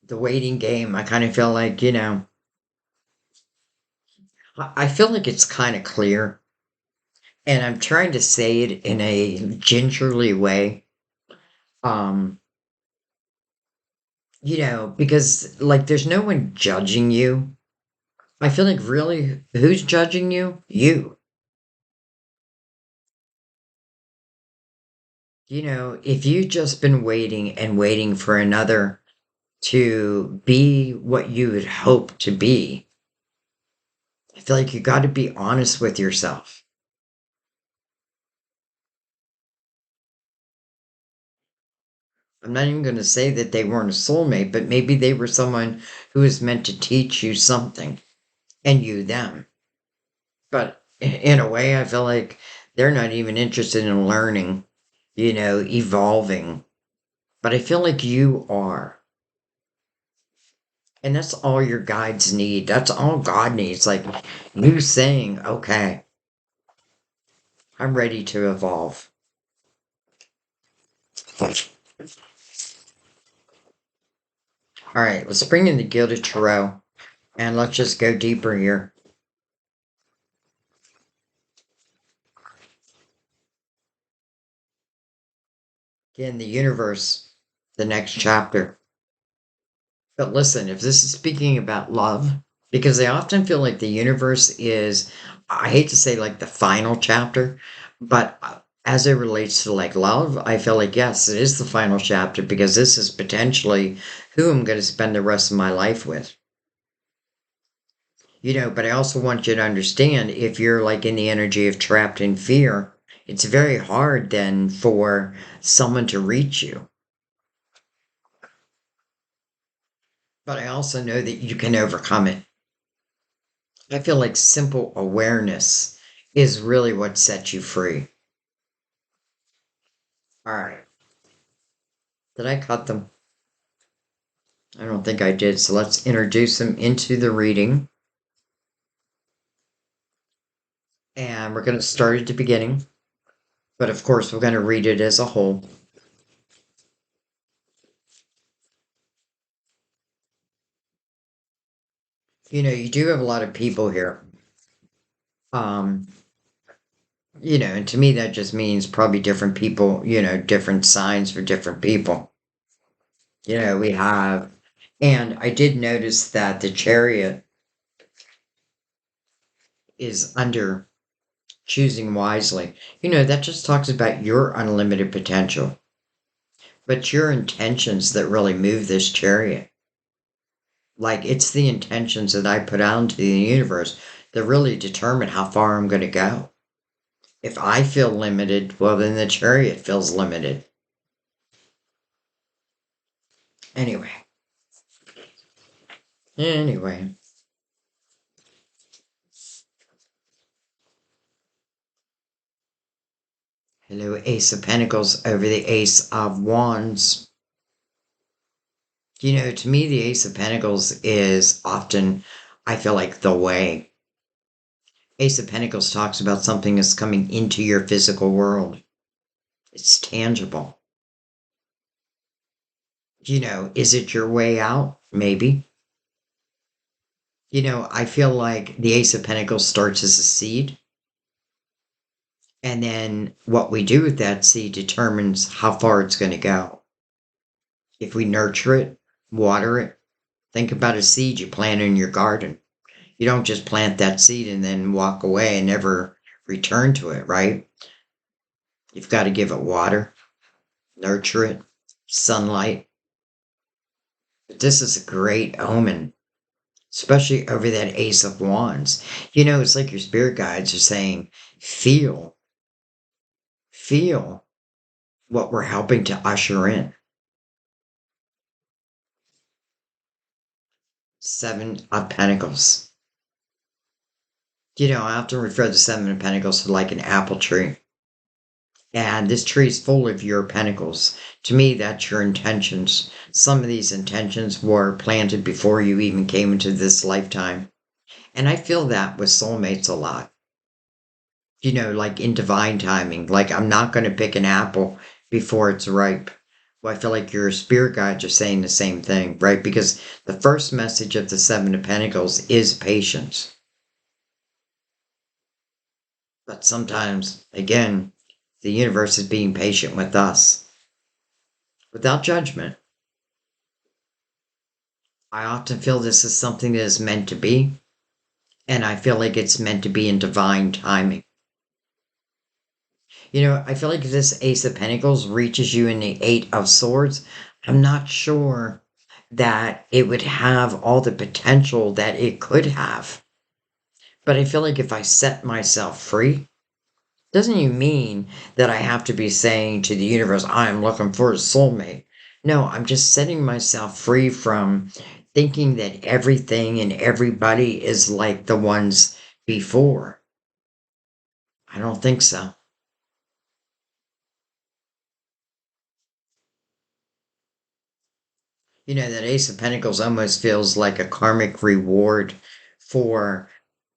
The waiting game, I kind of feel like, I feel like it's kind of clear. And I'm trying to say it in a gingerly way. Um, because like there's no one judging you. I feel like really who's judging you? You. If you've just been waiting and waiting for another to be what you would hope to be, I feel like you got to be honest with yourself. I'm not even going to say that they weren't a soulmate, but maybe they were someone who was meant to teach you something and you them. But in a way, I feel like They're not even interested in learning, evolving. But I feel like you are. And that's all your guides need. That's all God needs. Like you saying, okay, I'm ready to evolve. All right, let's bring in the Gilded Tarot and let's just go deeper here. Again, the universe, the next chapter. But listen, if this is speaking about love, because I often feel like the universe is, I hate to say like the final chapter, but as it relates to like love, I feel like yes, it is the final chapter because this is potentially who I'm going to spend the rest of my life with. But I also want you to understand if you're like in the energy of trapped in fear, it's very hard then for someone to reach you. But I also know that you can overcome it. I feel like simple awareness is really what sets you free. All right. Did I cut them? I don't think I did. So let's introduce them into the reading. And we're going to start at the beginning. But of course, we're going to read it as a whole. You do have a lot of people here. Um, and to me, that just means probably different people, different signs for different people. We have, and I did notice that the chariot is under choosing wisely. That just talks about your unlimited potential, but your intentions that really move this chariot. Like it's the intentions that I put out into the universe that really determine how far I'm going to go. If I feel limited, well, then the chariot feels limited. Anyway, anyway. Hello, Ace of Pentacles over the Ace of Wands. To me, the Ace of Pentacles is often, I feel like, the way. Ace of Pentacles talks about something that's coming into your physical world. It's tangible. Is it your way out? Maybe. I feel like the Ace of Pentacles starts as a seed. And then what we do with that seed determines how far it's going to go. If we nurture it, water it, think about a seed you plant in your garden. You don't just plant that seed and then walk away and never return to it, right? You've got to give it water, nurture it, sunlight. But this is a great omen, especially over that Ace of Wands. It's like your spirit guides are saying, feel what we're helping to usher in. Seven of Pentacles. I often refer to the Seven of Pentacles to like an apple tree. And this tree is full of your pentacles. To me, that's your intentions. Some of these intentions were planted before you even came into this lifetime. And I feel that with soulmates a lot. Like in divine timing. Like I'm not going to pick an apple before it's ripe. Well, I feel like your spirit guides are saying the same thing, right? Because the first message of the Seven of Pentacles is patience. But sometimes, again, the universe is being patient with us without judgment. I often feel this is something that is meant to be, and I feel like it's meant to be in divine timing. I feel like if this Ace of Pentacles reaches you in the Eight of Swords, I'm not sure that it would have all the potential that it could have. But I feel like if I set myself free, doesn't even mean that I have to be saying to the universe, I'm looking for a soulmate. No, I'm just setting myself free from thinking that everything and everybody is like the ones before. I don't think so. That Ace of Pentacles almost feels like a karmic reward for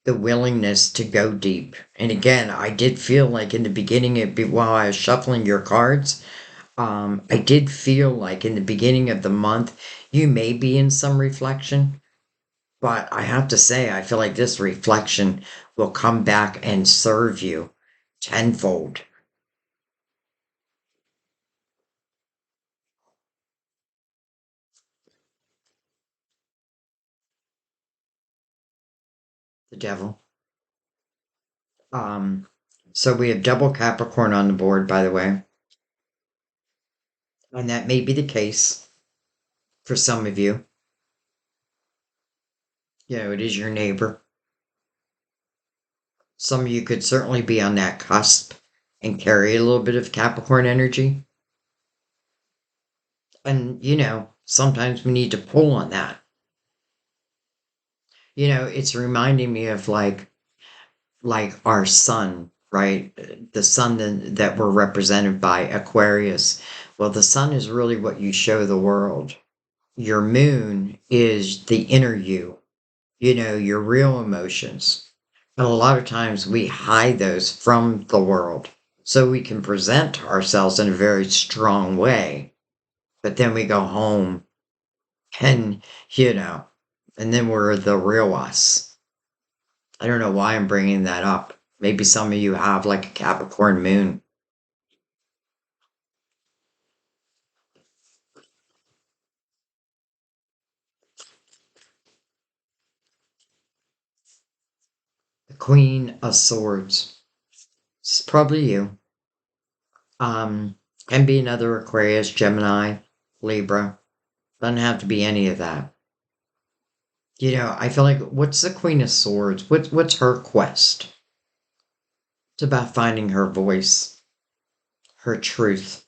the willingness to go deep. And again, I did feel like in the beginning, while I was shuffling your cards, I did feel like in the beginning of the month, you may be in some reflection. But I have to say, I feel like this reflection will come back and serve you tenfold. The devil. Um, so we have double Capricorn on the board, by the way. And that may be the case for some of you. It is your neighbor. Some of you could certainly be on that cusp and carry a little bit of Capricorn energy. And, sometimes we need to pull on that. It's reminding me of like our sun, right? The sun that we're represented by Aquarius. Well, the sun is really what you show the world. Your moon is the inner you, your real emotions. And a lot of times we hide those from the world so we can present ourselves in a very strong way. But then we go home and, and then we're the real us. I don't know why I'm bringing that up. Maybe some of you have like a Capricorn moon. The Queen of Swords. It's probably you. Can be another Aquarius, Gemini, Libra. Doesn't have to be any of that. I feel like what's the Queen of Swords? What's her quest? It's about finding her voice, her truth.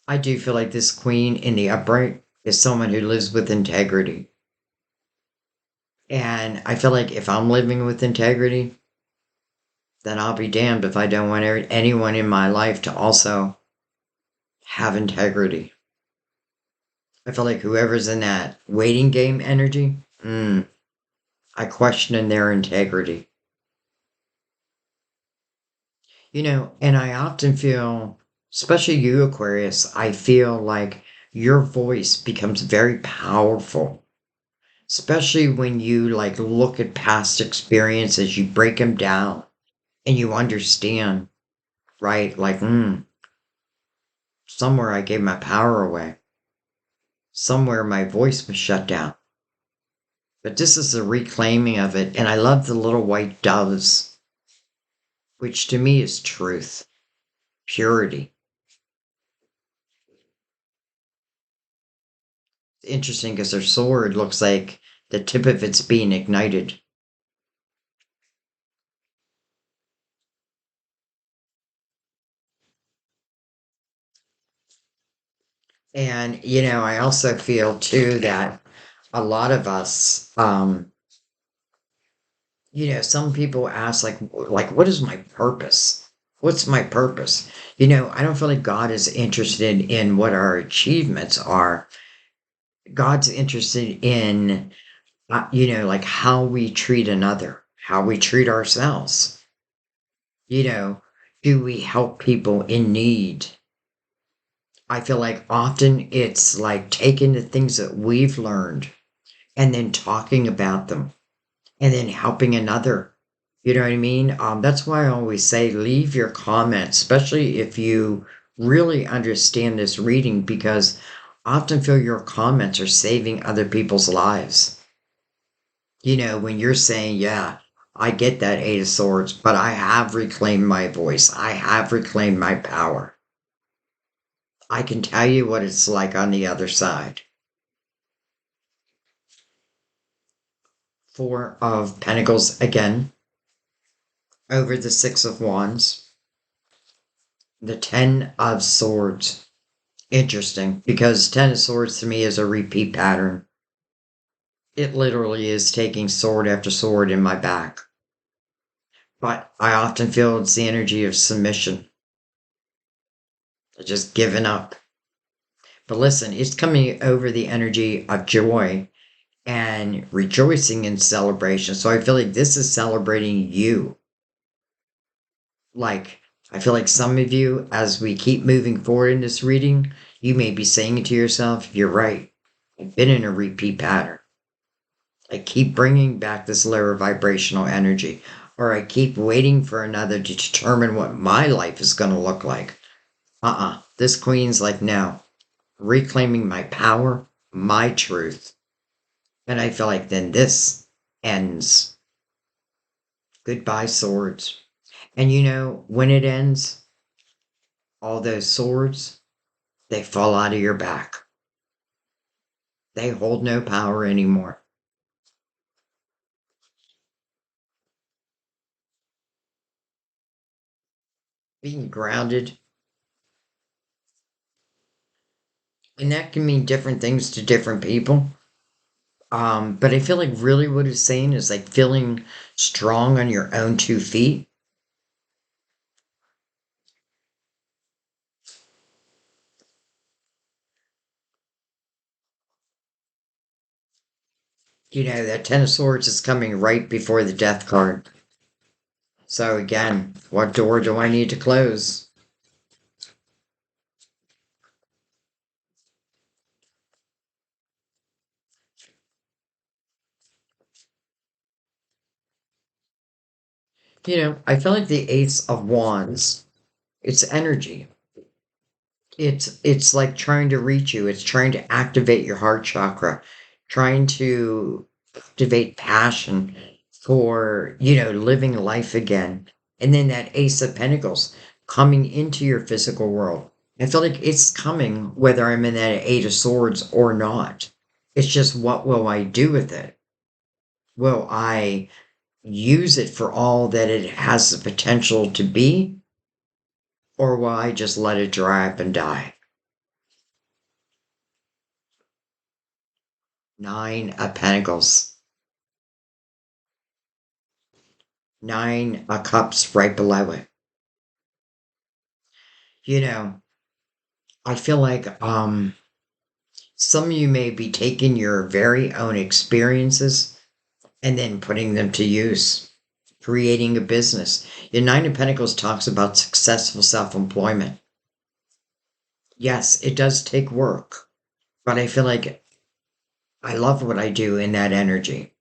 I do feel like this queen in the upright is someone who lives with integrity. And I feel like if I'm living with integrity, then I'll be damned if I don't want anyone in my life to also have integrity. I feel like whoever's in that waiting game energy, I question their integrity. And I often feel, especially you, Aquarius, I feel like your voice becomes very powerful, especially when you like look at past experiences, you break them down and you understand, right? Like, somewhere I gave my power away. Somewhere my voice was shut down. But this is a reclaiming of it. And I love the little white doves, which to me is truth, purity. It's interesting because their sword looks like the tip of it's being ignited. And, I also feel too that a lot of us, some people ask what is my purpose? What's my purpose? I don't feel like God is interested in what our achievements are. God's interested in, like how we treat another, how we treat ourselves. You know, do we help people in need? I feel like often it's like taking the things that we've learned and then talking about them and then helping another. You know what I mean? That's why I always say leave your comments, especially if you really understand this reading, because I often feel your comments are saving other people's lives. When you're saying, yeah, I get that Eight of Swords, but I have reclaimed my voice. I have reclaimed my power. I can tell you what it's like on the other side. Four of Pentacles again, over the Six of Wands, the Ten of Swords. Interesting, because Ten of Swords to me is a repeat pattern. It literally is taking sword after sword in my back. But I often feel it's the energy of submission, just giving up. But listen, it's coming over the energy of joy and rejoicing in celebration. So I feel like this is celebrating you. Like, I feel like some of you, as we keep moving forward in this reading, you may be saying to yourself, you're right. I've been in a repeat pattern. I keep bringing back this lower vibrational energy, or I keep waiting for another to determine what my life is going to look like. This queen's like, no, reclaiming my power, my truth. And I feel like then this ends. Goodbye, swords. And you know, when it ends, all those swords, they fall out of your back. They hold no power anymore. Being grounded, and that can mean different things to different people. But I feel like really what it's saying is like feeling strong on your own 2 feet. You know, that Ten of Swords is coming right before the Death card. So again, what door do I need to close? You know, I feel like the Ace of Wands, it's energy. It's like trying to reach you. It's trying to activate your heart chakra, trying to activate passion for, living life again. And then that Ace of Pentacles coming into your physical world. I feel like it's coming whether I'm in that Eight of Swords or not. It's just what will I do with it? Will I use it for all that it has the potential to be? Or will I just let it dry up and die? Nine of Pentacles. Nine of Cups right below it. You know, I feel like some of you may be taking your very own experiences and then putting them to use, creating a business. The Nine of Pentacles talks about successful self-employment. Yes, it does take work, but I feel like I love what I do in that energy.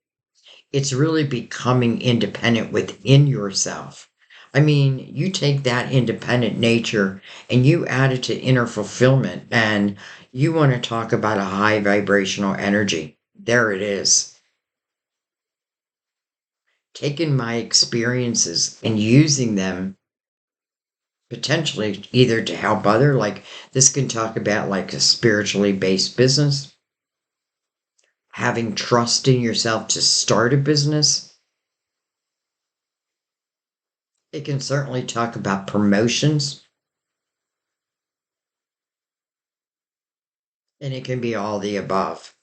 It's really becoming independent within yourself. I mean, you take that independent nature and you add it to inner fulfillment, and you want to talk about a high vibrational energy. There it is. Taking my experiences and using them potentially either to help other, like this can talk about like a spiritually based business, having trust in yourself to start a business. It can certainly talk about promotions, and it can be all the above.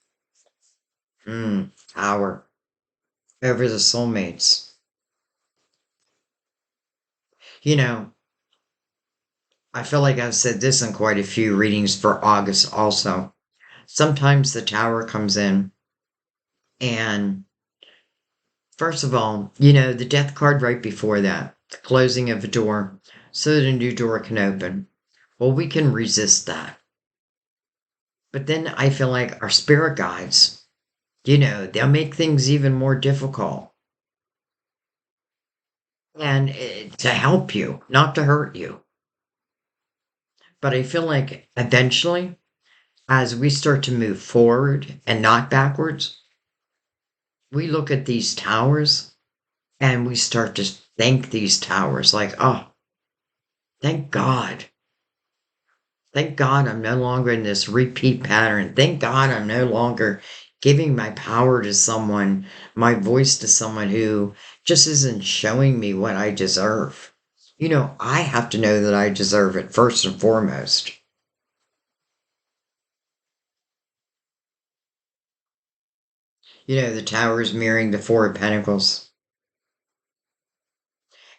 Power over the soulmates. You know, I feel like I've said this in quite a few readings for August also. Sometimes the tower comes in, and first of all, the death card right before that, the closing of a door so that a new door can open. Well, we can resist that. But then I feel like our spirit guides, they'll make things even more difficult. And to help you, not to hurt you. But I feel like eventually, as we start to move forward and not backwards, we look at these towers and we start to thank these towers like, oh, thank God. Thank God I'm no longer in this repeat pattern. Thank God I'm no longer giving my power to someone, my voice to someone who just isn't showing me what I deserve. I have to know that I deserve it first and foremost. The tower is mirroring the Four of Pentacles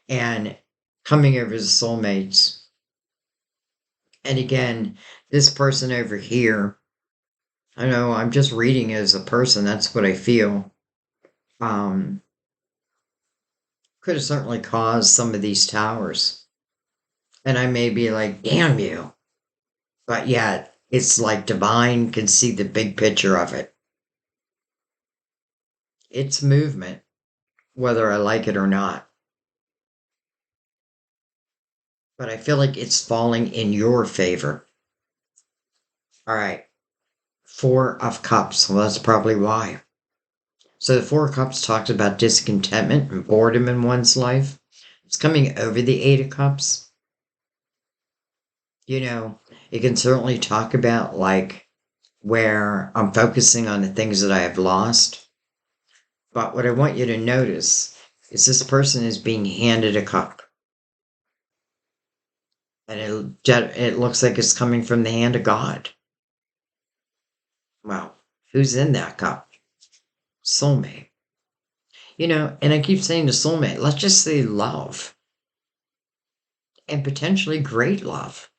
and coming over the soulmates. And again, this person over here, I know I'm just reading as a person, that's what I feel. Um, could have certainly caused some of these towers. And I may be like, damn you. But yet, it's like divine can see the big picture of it. It's movement, whether I like it or not. But I feel like it's falling in your favor. All right. Four of Cups. Well, that's probably why. So the Four of Cups talks about discontentment and boredom in one's life. It's coming over the Eight of Cups. You know, it can certainly talk about like where I'm focusing on the things that I have lost. But what I want you to notice is this person is being handed a cup. And it looks like it's coming from the hand of God. Well, who's in that cup? Soulmate. And I keep saying the soulmate, let's just say love and potentially great love.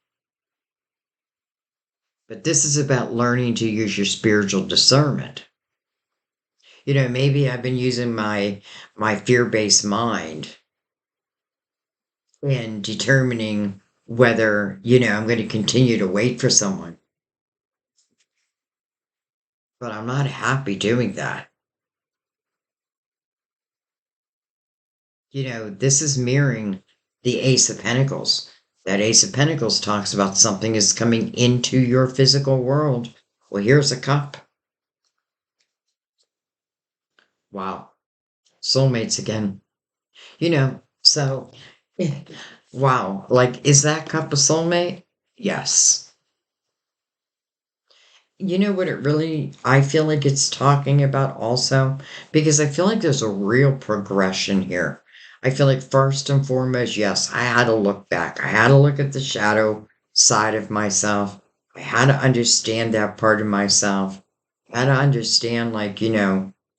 But this is about learning to use your spiritual discernment. Maybe I've been using my fear-based mind in determining whether, I'm going to continue to wait for someone. But I'm not happy doing that. This is mirroring the Ace of Pentacles. That Ace of Pentacles talks about something is coming into your physical world. Well, here's a cup. Wow. Soulmates again. So, wow. Like, is that cup a soulmate? Yes. You know what I feel like it's talking about also? Because I feel like there's a real progression here. I feel like first and foremost, yes, I had to look back. I had to look at the shadow side of myself. I had to understand that part of myself. I had to understand, like,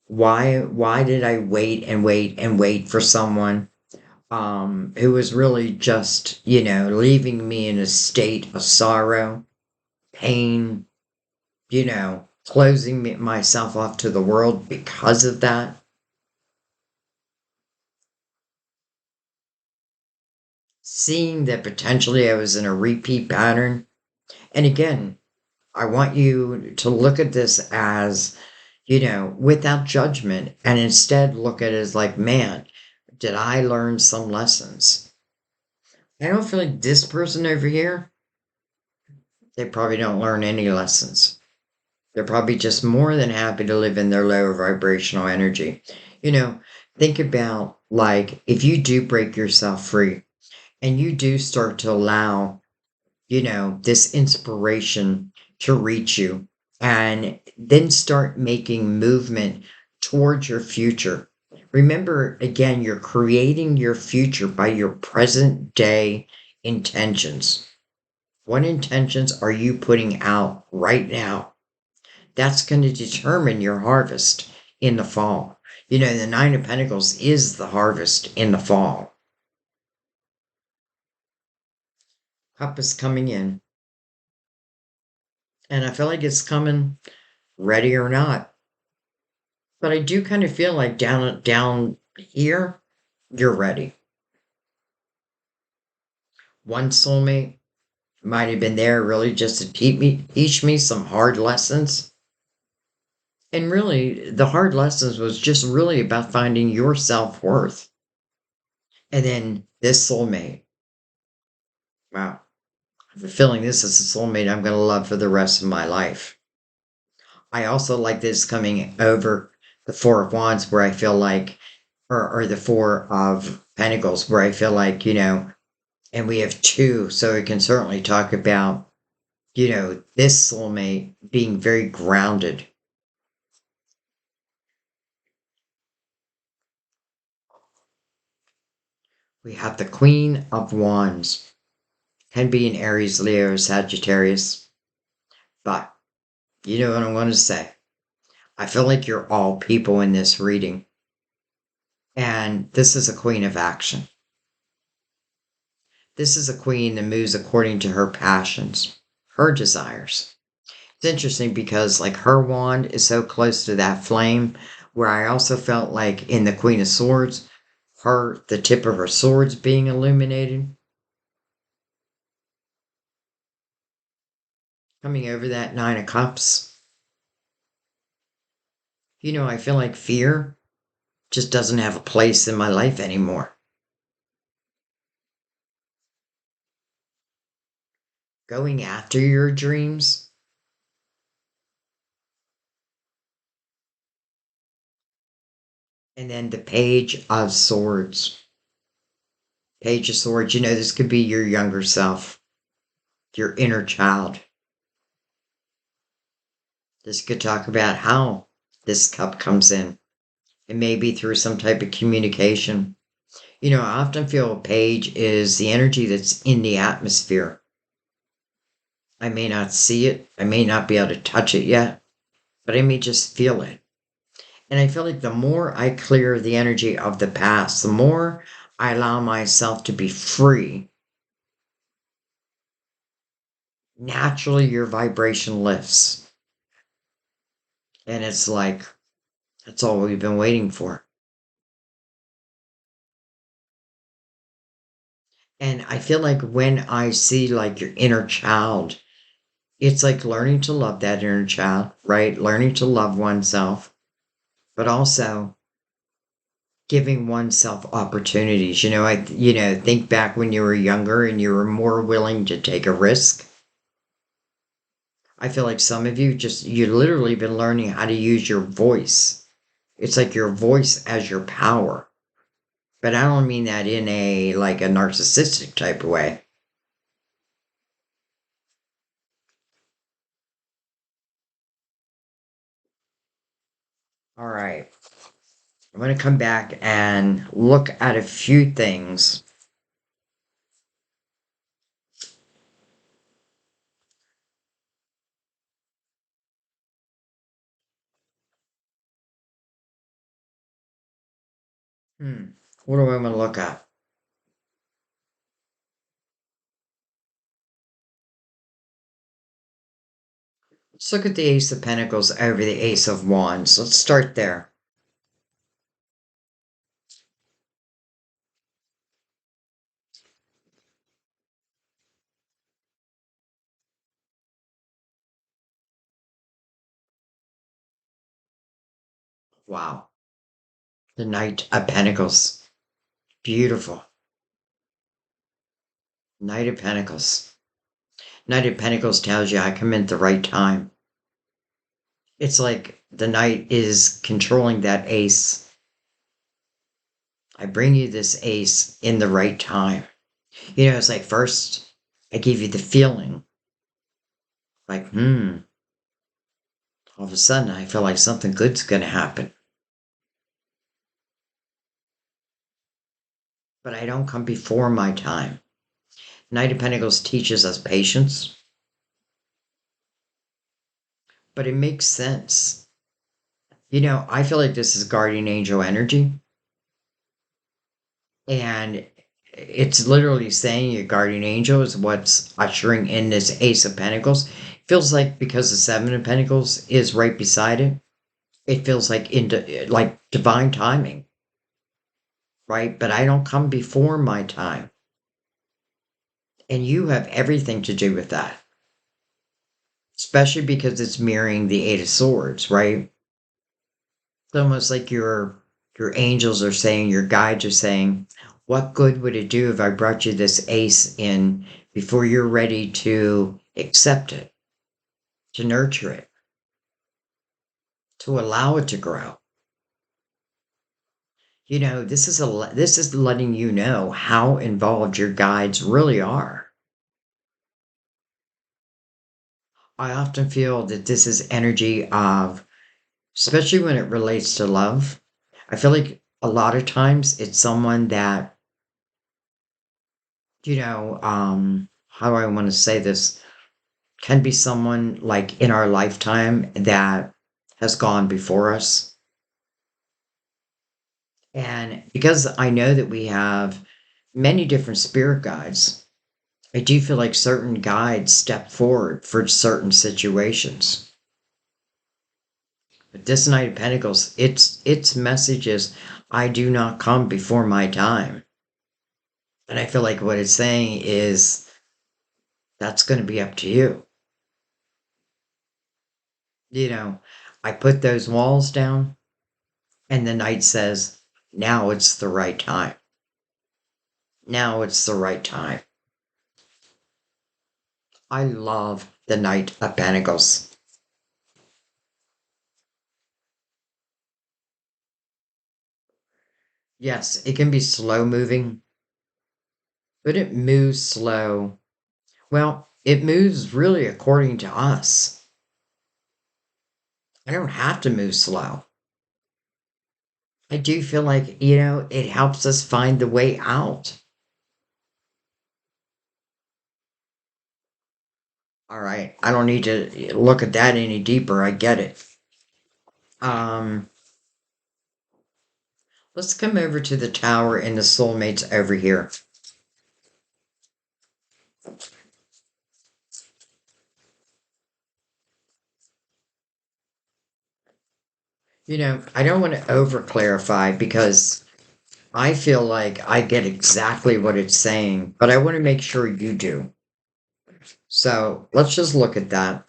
why did I wait and wait and wait for someone who was really just, leaving me in a state of sorrow, pain, closing myself off to the world because of that. Seeing that potentially I was in a repeat pattern. And again, I want you to look at this as, without judgment and instead look at it as like, man, did I learn some lessons? I don't feel like this person over here, they probably don't learn any lessons. They're probably just more than happy to live in their lower vibrational energy. You know, think about like if you do break yourself free and you do start to allow, this inspiration to reach you and then start making movement towards your future. Remember, again, you're creating your future by your present day intentions. What intentions are you putting out right now? That's going to determine your harvest in the fall. The Nine of Pentacles is the harvest in the fall. Cup is coming in. And I feel like it's coming ready or not. But I do kind of feel like down here, you're ready. One soulmate might have been there really just to teach me some hard lessons. And really, the hard lessons was just really about finding your self-worth. And then this soulmate. Wow. I have a feeling this is a soulmate I'm going to love for the rest of my life. I also like this coming over the Four of Wands where I feel like, or the Four of Pentacles where I feel like, and we have two, so it can certainly talk about, this soulmate being very grounded. We have the Queen of Wands, can be an Aries, Leo, Sagittarius, but you know what I'm going to say. I feel like you're all people in this reading, and this is a Queen of Action. This is a queen that moves according to her passions, her desires. It's interesting because like her wand is so close to that flame, where I also felt like in the Queen of Swords, the tip of her swords being illuminated, coming over that Nine of Cups. I feel like fear just doesn't have a place in my life anymore. Going after your dreams, and then the Page of Swords. Page of Swords, this could be your younger self, your inner child. This could talk about how this cup comes in. It may be through some type of communication. I often feel a page is the energy that's in the atmosphere. I may not see it, I may not be able to touch it yet, but I may just feel it. And I feel like the more I clear the energy of the past, the more I allow myself to be free, naturally your vibration lifts. And it's like, that's all we've been waiting for. And I feel like when I see like your inner child, it's like learning to love that inner child, right? Learning to love oneself, but also giving oneself opportunities. Think back when you were younger and you were more willing to take a risk. I feel like some of you literally been learning how to use your voice. It's like your voice as your power. But I don't mean that in like a narcissistic type of way. All right. I'm going to come back and look at a few things. What do I want to look at? Let's look at the Ace of Pentacles over the Ace of Wands. Let's start there. Wow. The Knight of Pentacles. Beautiful. Knight of Pentacles. Knight of Pentacles tells you I come in at the right time. It's like the Knight is controlling that ace. I bring you this ace in the right time. It's like first I give you the feeling like, all of a sudden I feel like something good's going to happen. But I don't come before my time. Knight of Pentacles teaches us patience, but it makes sense. I feel like this is guardian angel energy, and it's literally saying your guardian angel is what's ushering in this Ace of Pentacles. It feels like because the Seven of Pentacles is right beside it, it feels like into like divine timing, right? But I don't come before my time, and you have everything to do with that, especially because it's mirroring the Eight of Swords, right? It's almost like your angels are saying, your guides are saying, what good would it do if I brought you this ace in before you're ready to accept it, to nurture it, to allow it to grow? This is letting you know how involved your guides really are. I often feel that this is energy of, especially when it relates to love. I feel like a lot of times it's someone that, how do I want to say this? Can be someone like in our lifetime that has gone before us. And because I know that we have many different spirit guides, I do feel like certain guides step forward for certain situations. But this Knight of Pentacles, its message is, I do not come before my time. And I feel like what it's saying is that's going to be up to you. You know, I put those walls down, and the Knight says, now it's the right time. Now it's the right time. I love the Knight of Pentacles. Yes, it can be slow moving, but it moves slow. Well, it moves really according to us. I don't have to move slow. I do feel like, it helps us find the way out. All right. I don't need to look at that any deeper. I get it. Um, let's come over to the tower and the soulmates over here. I don't want to over clarify because I feel like I get exactly what it's saying, but I want to make sure you do. So let's just look at that.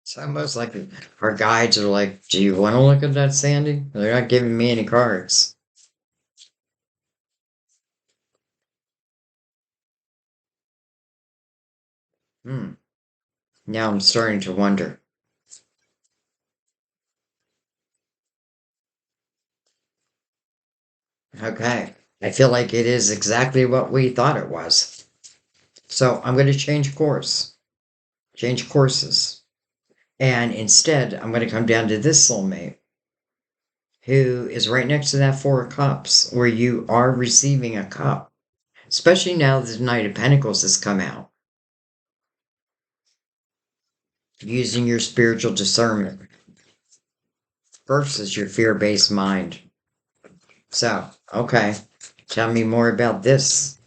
It's almost like our guides are like, do you want to look at that, Sandy? They're not giving me any cards. Hmm. Now I'm starting to wonder. Okay. I feel like it is exactly what we thought it was. So I'm going to change course, change courses. And instead, I'm going to come down to this soulmate who is right next to that Four of Cups, where you are receiving a cup, especially now that the Knight of Pentacles has come out. Using your spiritual discernment versus your fear based mind. So, okay, tell me more about this.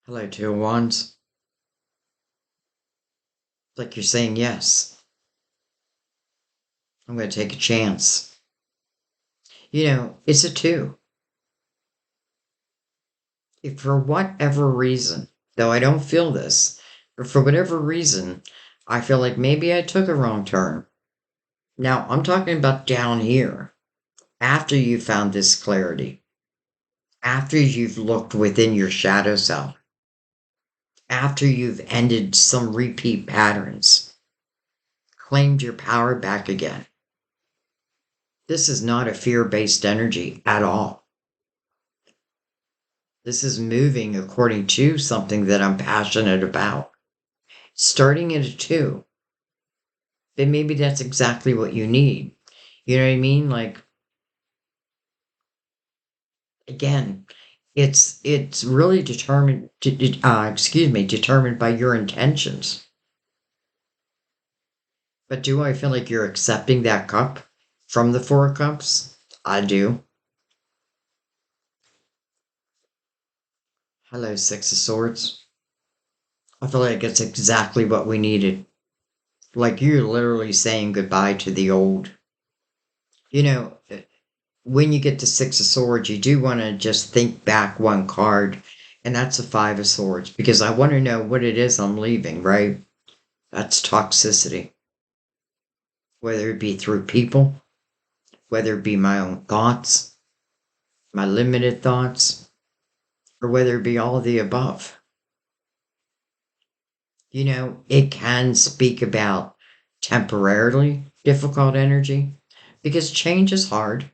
Hello, Two of Wands. It's like you're saying yes. I'm going to take a chance. It's a two. If for whatever reason, though I don't feel this, but for whatever reason, I feel like maybe I took a wrong turn. Now, I'm talking about down here, after you found this clarity, after you've looked within your shadow self, after you've ended some repeat patterns, claimed your power back again. This is not a fear based energy at all. This is moving according to something that I'm passionate about. Starting at a two, then maybe that's exactly what you need. You know what I mean? Like, again, it's really determined by your intentions. But do I feel like you're accepting that cup from the Four of Cups? I do. Hello, Six of Swords. I feel like it's exactly what we needed. Like you're literally saying goodbye to the old. You know, when you get to Six of Swords, you do want to just think back one card, and that's a Five of Swords, because I want to know what it is I'm leaving, right? That's toxicity. Whether it be through people, whether it be my own thoughts, my limited thoughts, or whether it be all of the above. It can speak about temporarily difficult energy because change is hard.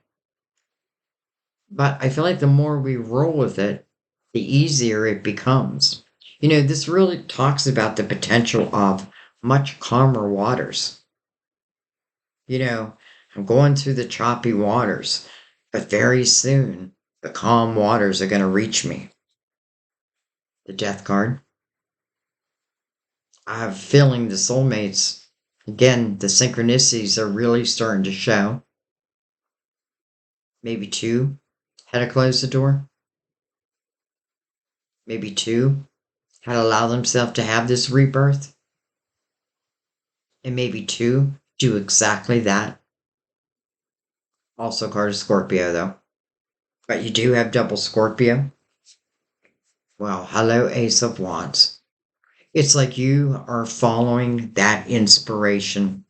But I feel like the more we roll with it, the easier it becomes. This really talks about the potential of much calmer waters. You know, I'm going through the choppy waters, but very soon the calm waters are going to reach me. The death card. I have a feeling the soulmates, again, the synchronicities are really starting to show. Maybe two had to close the door. Maybe two had to allow themselves to have this rebirth. And maybe two do exactly that. Also card of Scorpio though. But you do have double Scorpio. Well, hello, Ace of Wands. It's like you are following that inspiration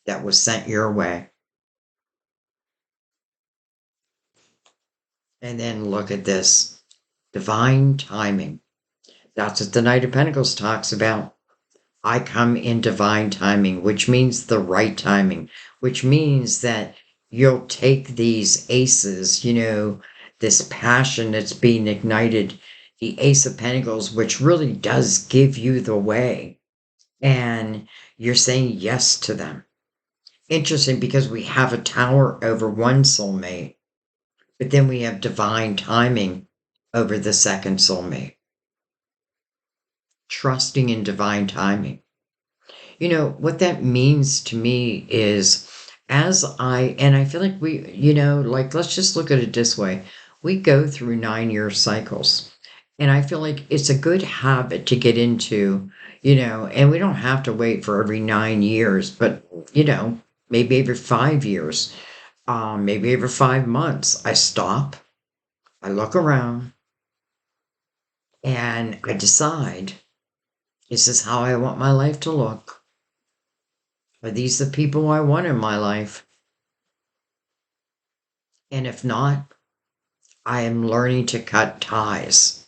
that was sent your way. And then look at this divine timing. That's what the Knight of Pentacles talks about. I come in divine timing, which means the right timing, which means that you'll take these aces, this passion that's being ignited, the Ace of Pentacles, which really does give you the way. And you're saying yes to them. Interesting because we have a tower over one soulmate, but then we have divine timing over the second soulmate. Trusting in divine timing. What that means to me is and I feel like like, let's just look at it this way. We go through 9-year cycles. And I feel like it's a good habit to get into, and we don't have to wait for every 9 years, but, maybe every 5 years, maybe every 5 months, I stop, I look around, and I decide, is this how I want my life to look? Are these the people I want in my life? And if not, I am learning to cut ties.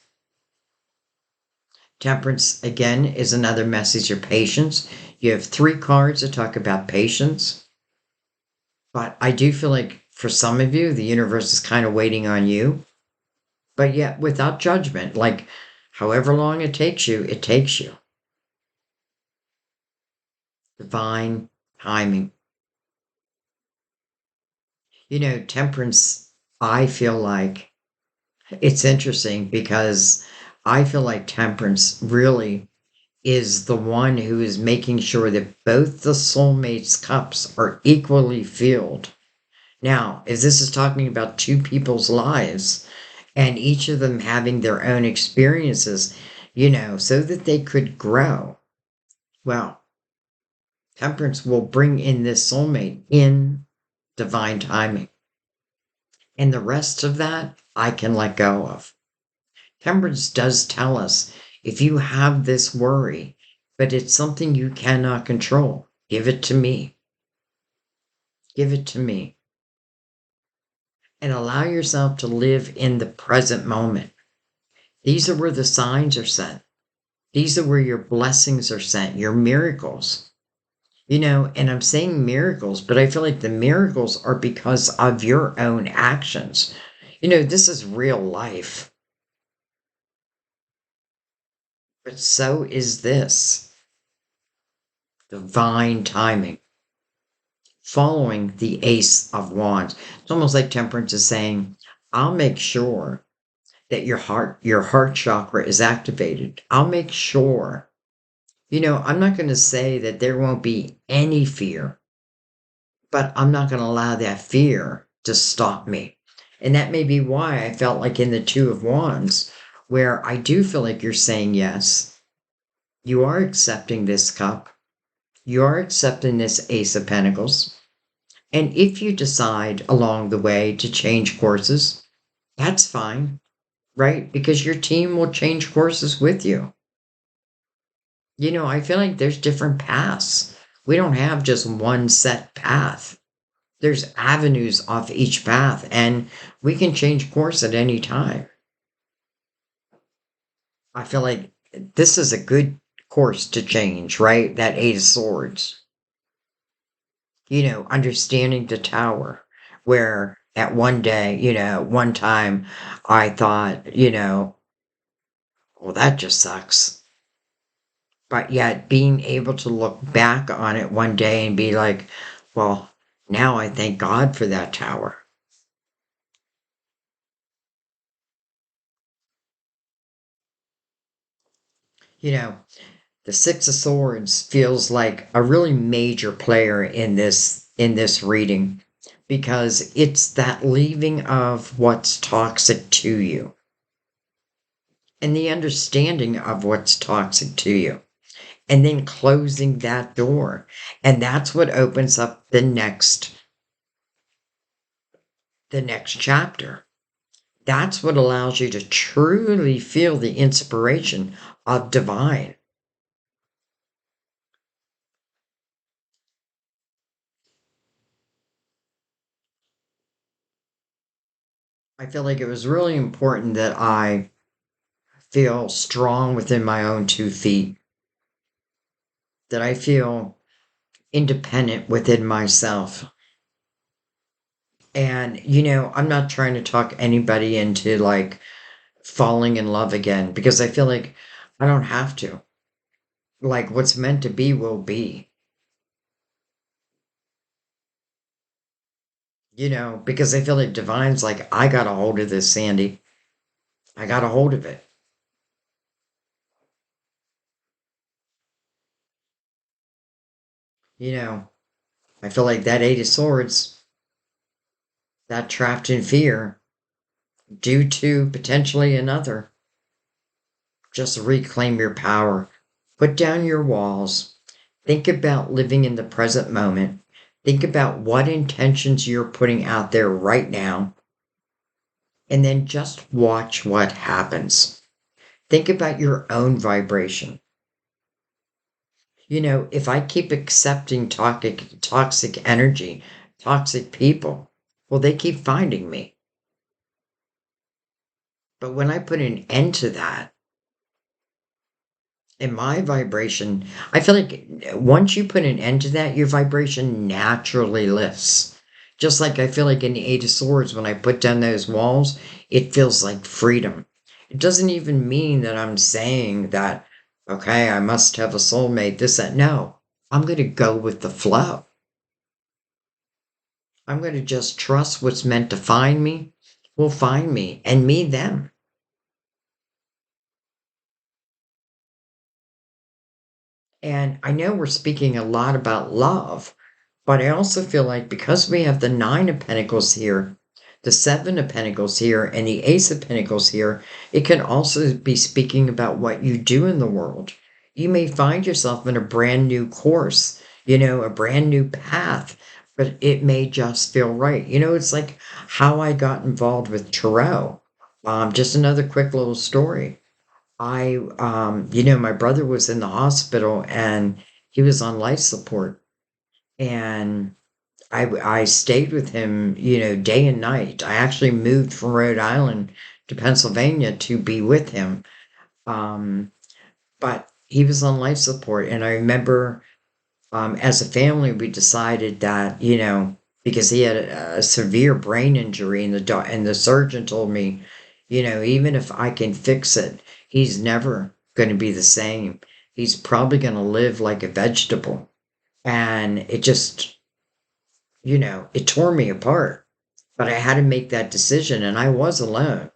Temperance, again, is another message of patience. You have 3 cards that talk about patience. But I do feel like for some of you, the universe is kind of waiting on you, but yet without judgment. Like, however long it takes you, it takes you. Divine timing. Temperance, I feel like it's interesting because I feel like temperance really is the one who is making sure that both the soulmates' cups are equally filled. Now, if this is talking about two people's lives and each of them having their own experiences, so that they could grow, well, temperance will bring in this soulmate in divine timing. And the rest of that, I can let go of. Temperance does tell us if you have this worry, but it's something you cannot control, give it to me. Give it to me. And allow yourself to live in the present moment. These are where the signs are sent. These are where your blessings are sent, your miracles. And I'm saying miracles, but I feel like the miracles are because of your own actions. This is real life. But so is this divine timing, following the Ace of Wands. It's almost like Temperance is saying, I'll make sure that your heart chakra is activated. I'll make sure. I'm not going to say that there won't be any fear, but I'm not going to allow that fear to stop me. And that may be why I felt like in the Two of Wands, where I do feel like you're saying yes. You are accepting this cup. You are accepting this Ace of Pentacles. And if you decide along the way to change courses, that's fine, right? Because your team will change courses with you. I feel like there's different paths. We don't have just one set path. There's avenues off each path, and we can change course at any time. I feel like this is a good course to change, right? That Eight of Swords. Understanding the tower, where at one day, one time I thought, Well, that just sucks. But yet, being able to look back on it one day and be like, well, now I thank God for that tower. You know, the Six of Swords feels like a really major player in this reading because it's that leaving of what's toxic to you and the understanding of what's toxic to you and then closing that door. And that's what opens up the next chapter. That's what allows you to truly feel the inspiration of divine. I feel like it was really important that I feel strong within my own 2 feet, that I feel independent within myself. And, I'm not trying to talk anybody into like falling in love again because I feel like I don't have to. Like what's meant to be will be, because I feel like divine's like, I got a hold of this, Sandy. I got a hold of it. You know, I feel like that Eight of Swords, that trapped in fear due to potentially another. Just reclaim your power. Put down your walls. Think about living in the present moment. Think about what intentions you're putting out there right now, and then just watch what happens. Think about your own vibration. If I keep accepting toxic energy, toxic people, well, they keep finding me. But when I put an end to that, in my vibration, I feel like once you put an end to that, your vibration naturally lifts. Just like I feel like in the Eight of Swords, when I put down those walls, it feels like freedom. It doesn't even mean that I'm saying that, okay, I must have a soulmate, this, that. No, I'm going to go with the flow. I'm going to just trust what's meant to find me will find me and me them. And I know we're speaking a lot about love, but I also feel like because we have the Nine of Pentacles here, the Seven of Pentacles here, and the Ace of Pentacles here, it can also be speaking about what you do in the world. You may find yourself in a brand new course, a brand new path, but it may just feel right. It's like how I got involved with tarot. Just another quick little story. My brother was in the hospital and he was on life support. And I stayed with him, day and night. I actually moved from Rhode Island to Pennsylvania to be with him. Um, but he was on life support. And I remember as a family, we decided that, because he had a severe brain injury, and the surgeon told me, even if I can fix it, he's never going to be the same. He's probably going to live like a vegetable. And it just, it tore me apart. But I had to make that decision, and I was alone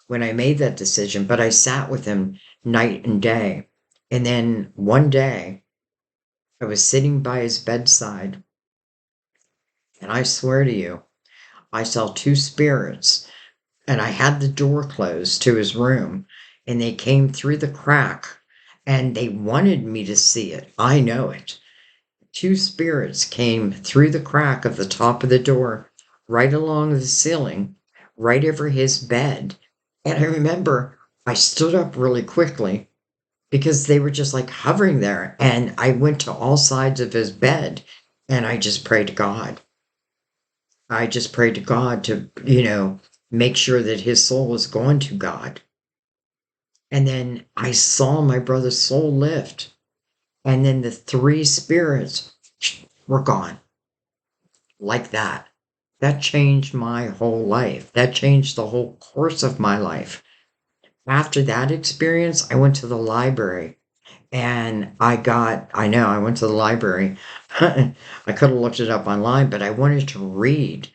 when I made that decision. But I sat with him night and day. And then one day, I was sitting by his bedside, and I swear to you, I saw two spirits, and I had the door closed to his room, and they came through the crack, and they wanted me to see it. I know it. Two spirits came through the crack of the top of the door, right along the ceiling, right over his bed. And I remember I stood up really quickly because they were just like hovering there. And I went to all sides of his bed and I just prayed to God. I just prayed to God to, make sure that his soul was going to God. And then I saw my brother's soul lift. And then the three spirits were gone like that. That changed my whole life. That changed the whole course of my life. After that experience, I went to the library and I went to the library. I could have looked it up online, but I wanted to read.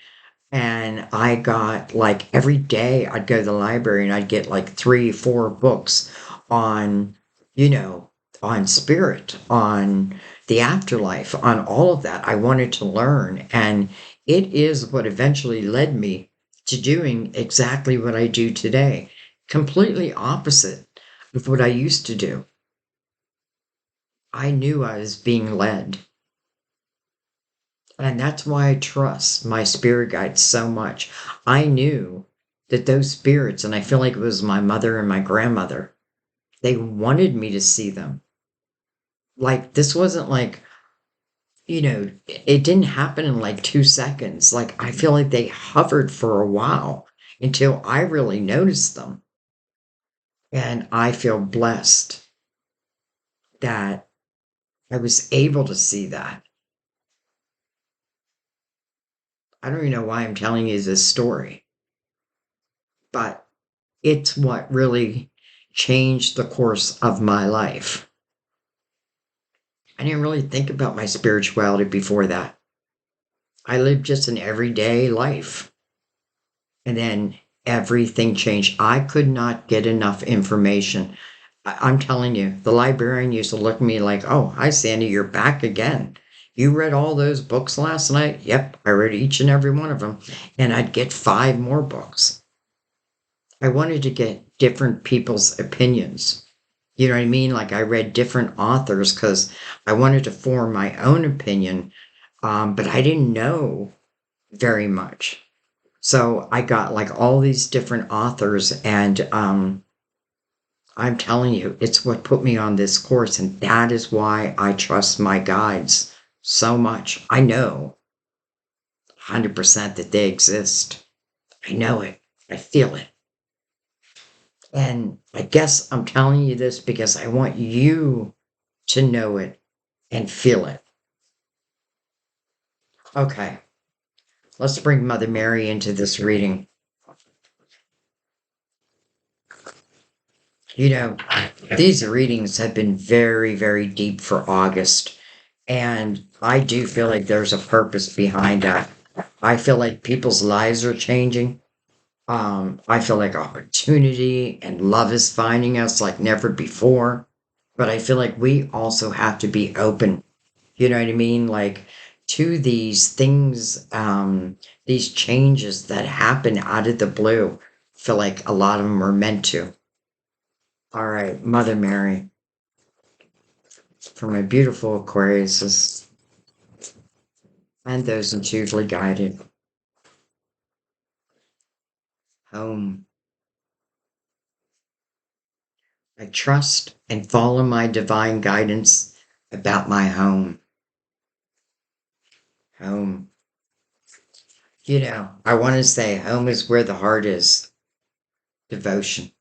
And I got like every day I'd go to the library and I'd get like three, four books on, you know, on spirit, on the afterlife, on all of that. I wanted to learn. And it is what eventually led me to doing exactly what I do today. Completely opposite of what I used to do. I knew I was being led. And that's why I trust my spirit guides so much. I knew that those spirits, and I feel like it was my mother and my grandmother, they wanted me to see them. Like, this wasn't like, it didn't happen in like 2 seconds. Like, I feel like they hovered for a while until I really noticed them. And I feel blessed that I was able to see that. I don't even know why I'm telling you this story, but it's what really changed the course of my life. I didn't really think about my spirituality before that. I lived just an everyday life. And then everything changed. I could not get enough information. I'm telling you, the librarian used to look at me like, oh, hi, Sandy, you're back again. You read all those books last night? Yep, I read each and every one of them. And I'd get five more books. I wanted to get different people's opinions. You know what I mean? Like I read different authors because I wanted to form my own opinion, but I didn't know very much. So I got like all these different authors, and I'm telling you, it's what put me on this course, and that is why I trust my guides so much. I know 100% that they exist. I know it. I feel it. And I guess I'm telling you this because I want you to know it and feel it. Okay, let's bring Mother Mary into this reading. You know, these readings have been very, very deep for August. And I do feel like there's a purpose behind that. I feel like people's lives are changing. I feel like opportunity and love is finding us like never before. But I feel like we also have to be open, you know what I mean? Like to these things, these changes that happen out of the blue. I feel like a lot of them are meant to. All right, Mother Mary, for my beautiful Aquariuses and those intuitively guided, home. I trust and follow my divine guidance about my home. Home. I want to say home is where the heart is. Devotion.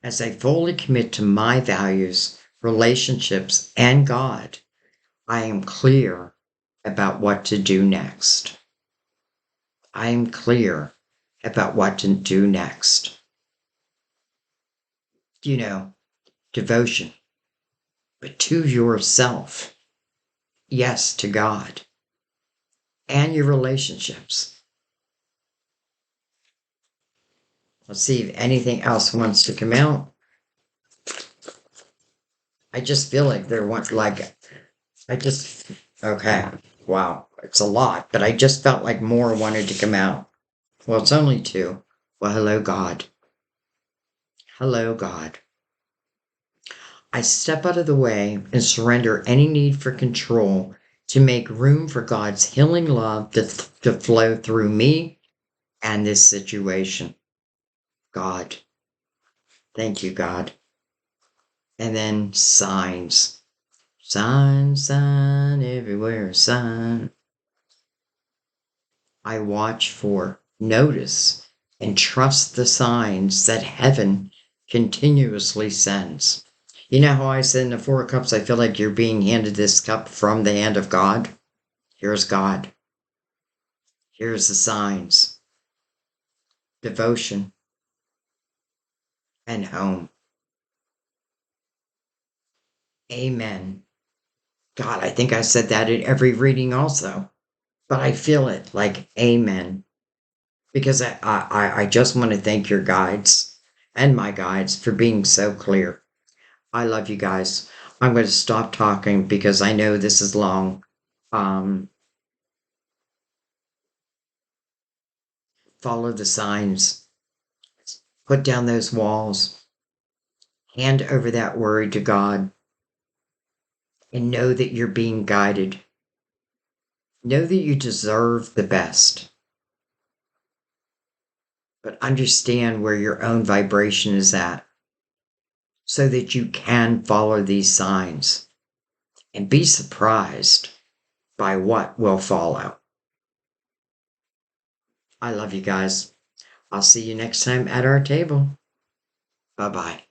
As I fully commit to my values, relationships, and God, I am clear about what to do next. I am clear about what to do next. Devotion, but to yourself. Yes, to God and your relationships. Let's see if anything else wants to come out. I just feel like there wants I just okay. Wow, it's a lot, but I just felt like more wanted to come out. Well, it's only two. Well, hello, God. Hello, God. I step out of the way and surrender any need for control to make room for God's healing love to flow through me and this situation. God. Thank you, God. And then signs. Sign, sign, everywhere, sign. I watch for, notice, and trust the signs that heaven continuously sends. You know how I said in the Four of Cups, I feel like you're being handed this cup from the hand of God? Here's God. Here's the signs. Devotion. and home. Amen. God, I think I said that in every reading also, but I feel it like amen. Because I just want to thank your guides and my guides for being so clear. I love you guys. I'm going to stop talking because I know this is long. Um, Follow the signs, put down those walls, hand over that worry to God, and know that you're being guided. Know that you deserve the best, but understand where your own vibration is at so that you can follow these signs and be surprised by what will follow. I love you guys. I'll see you next time at our table. Bye bye.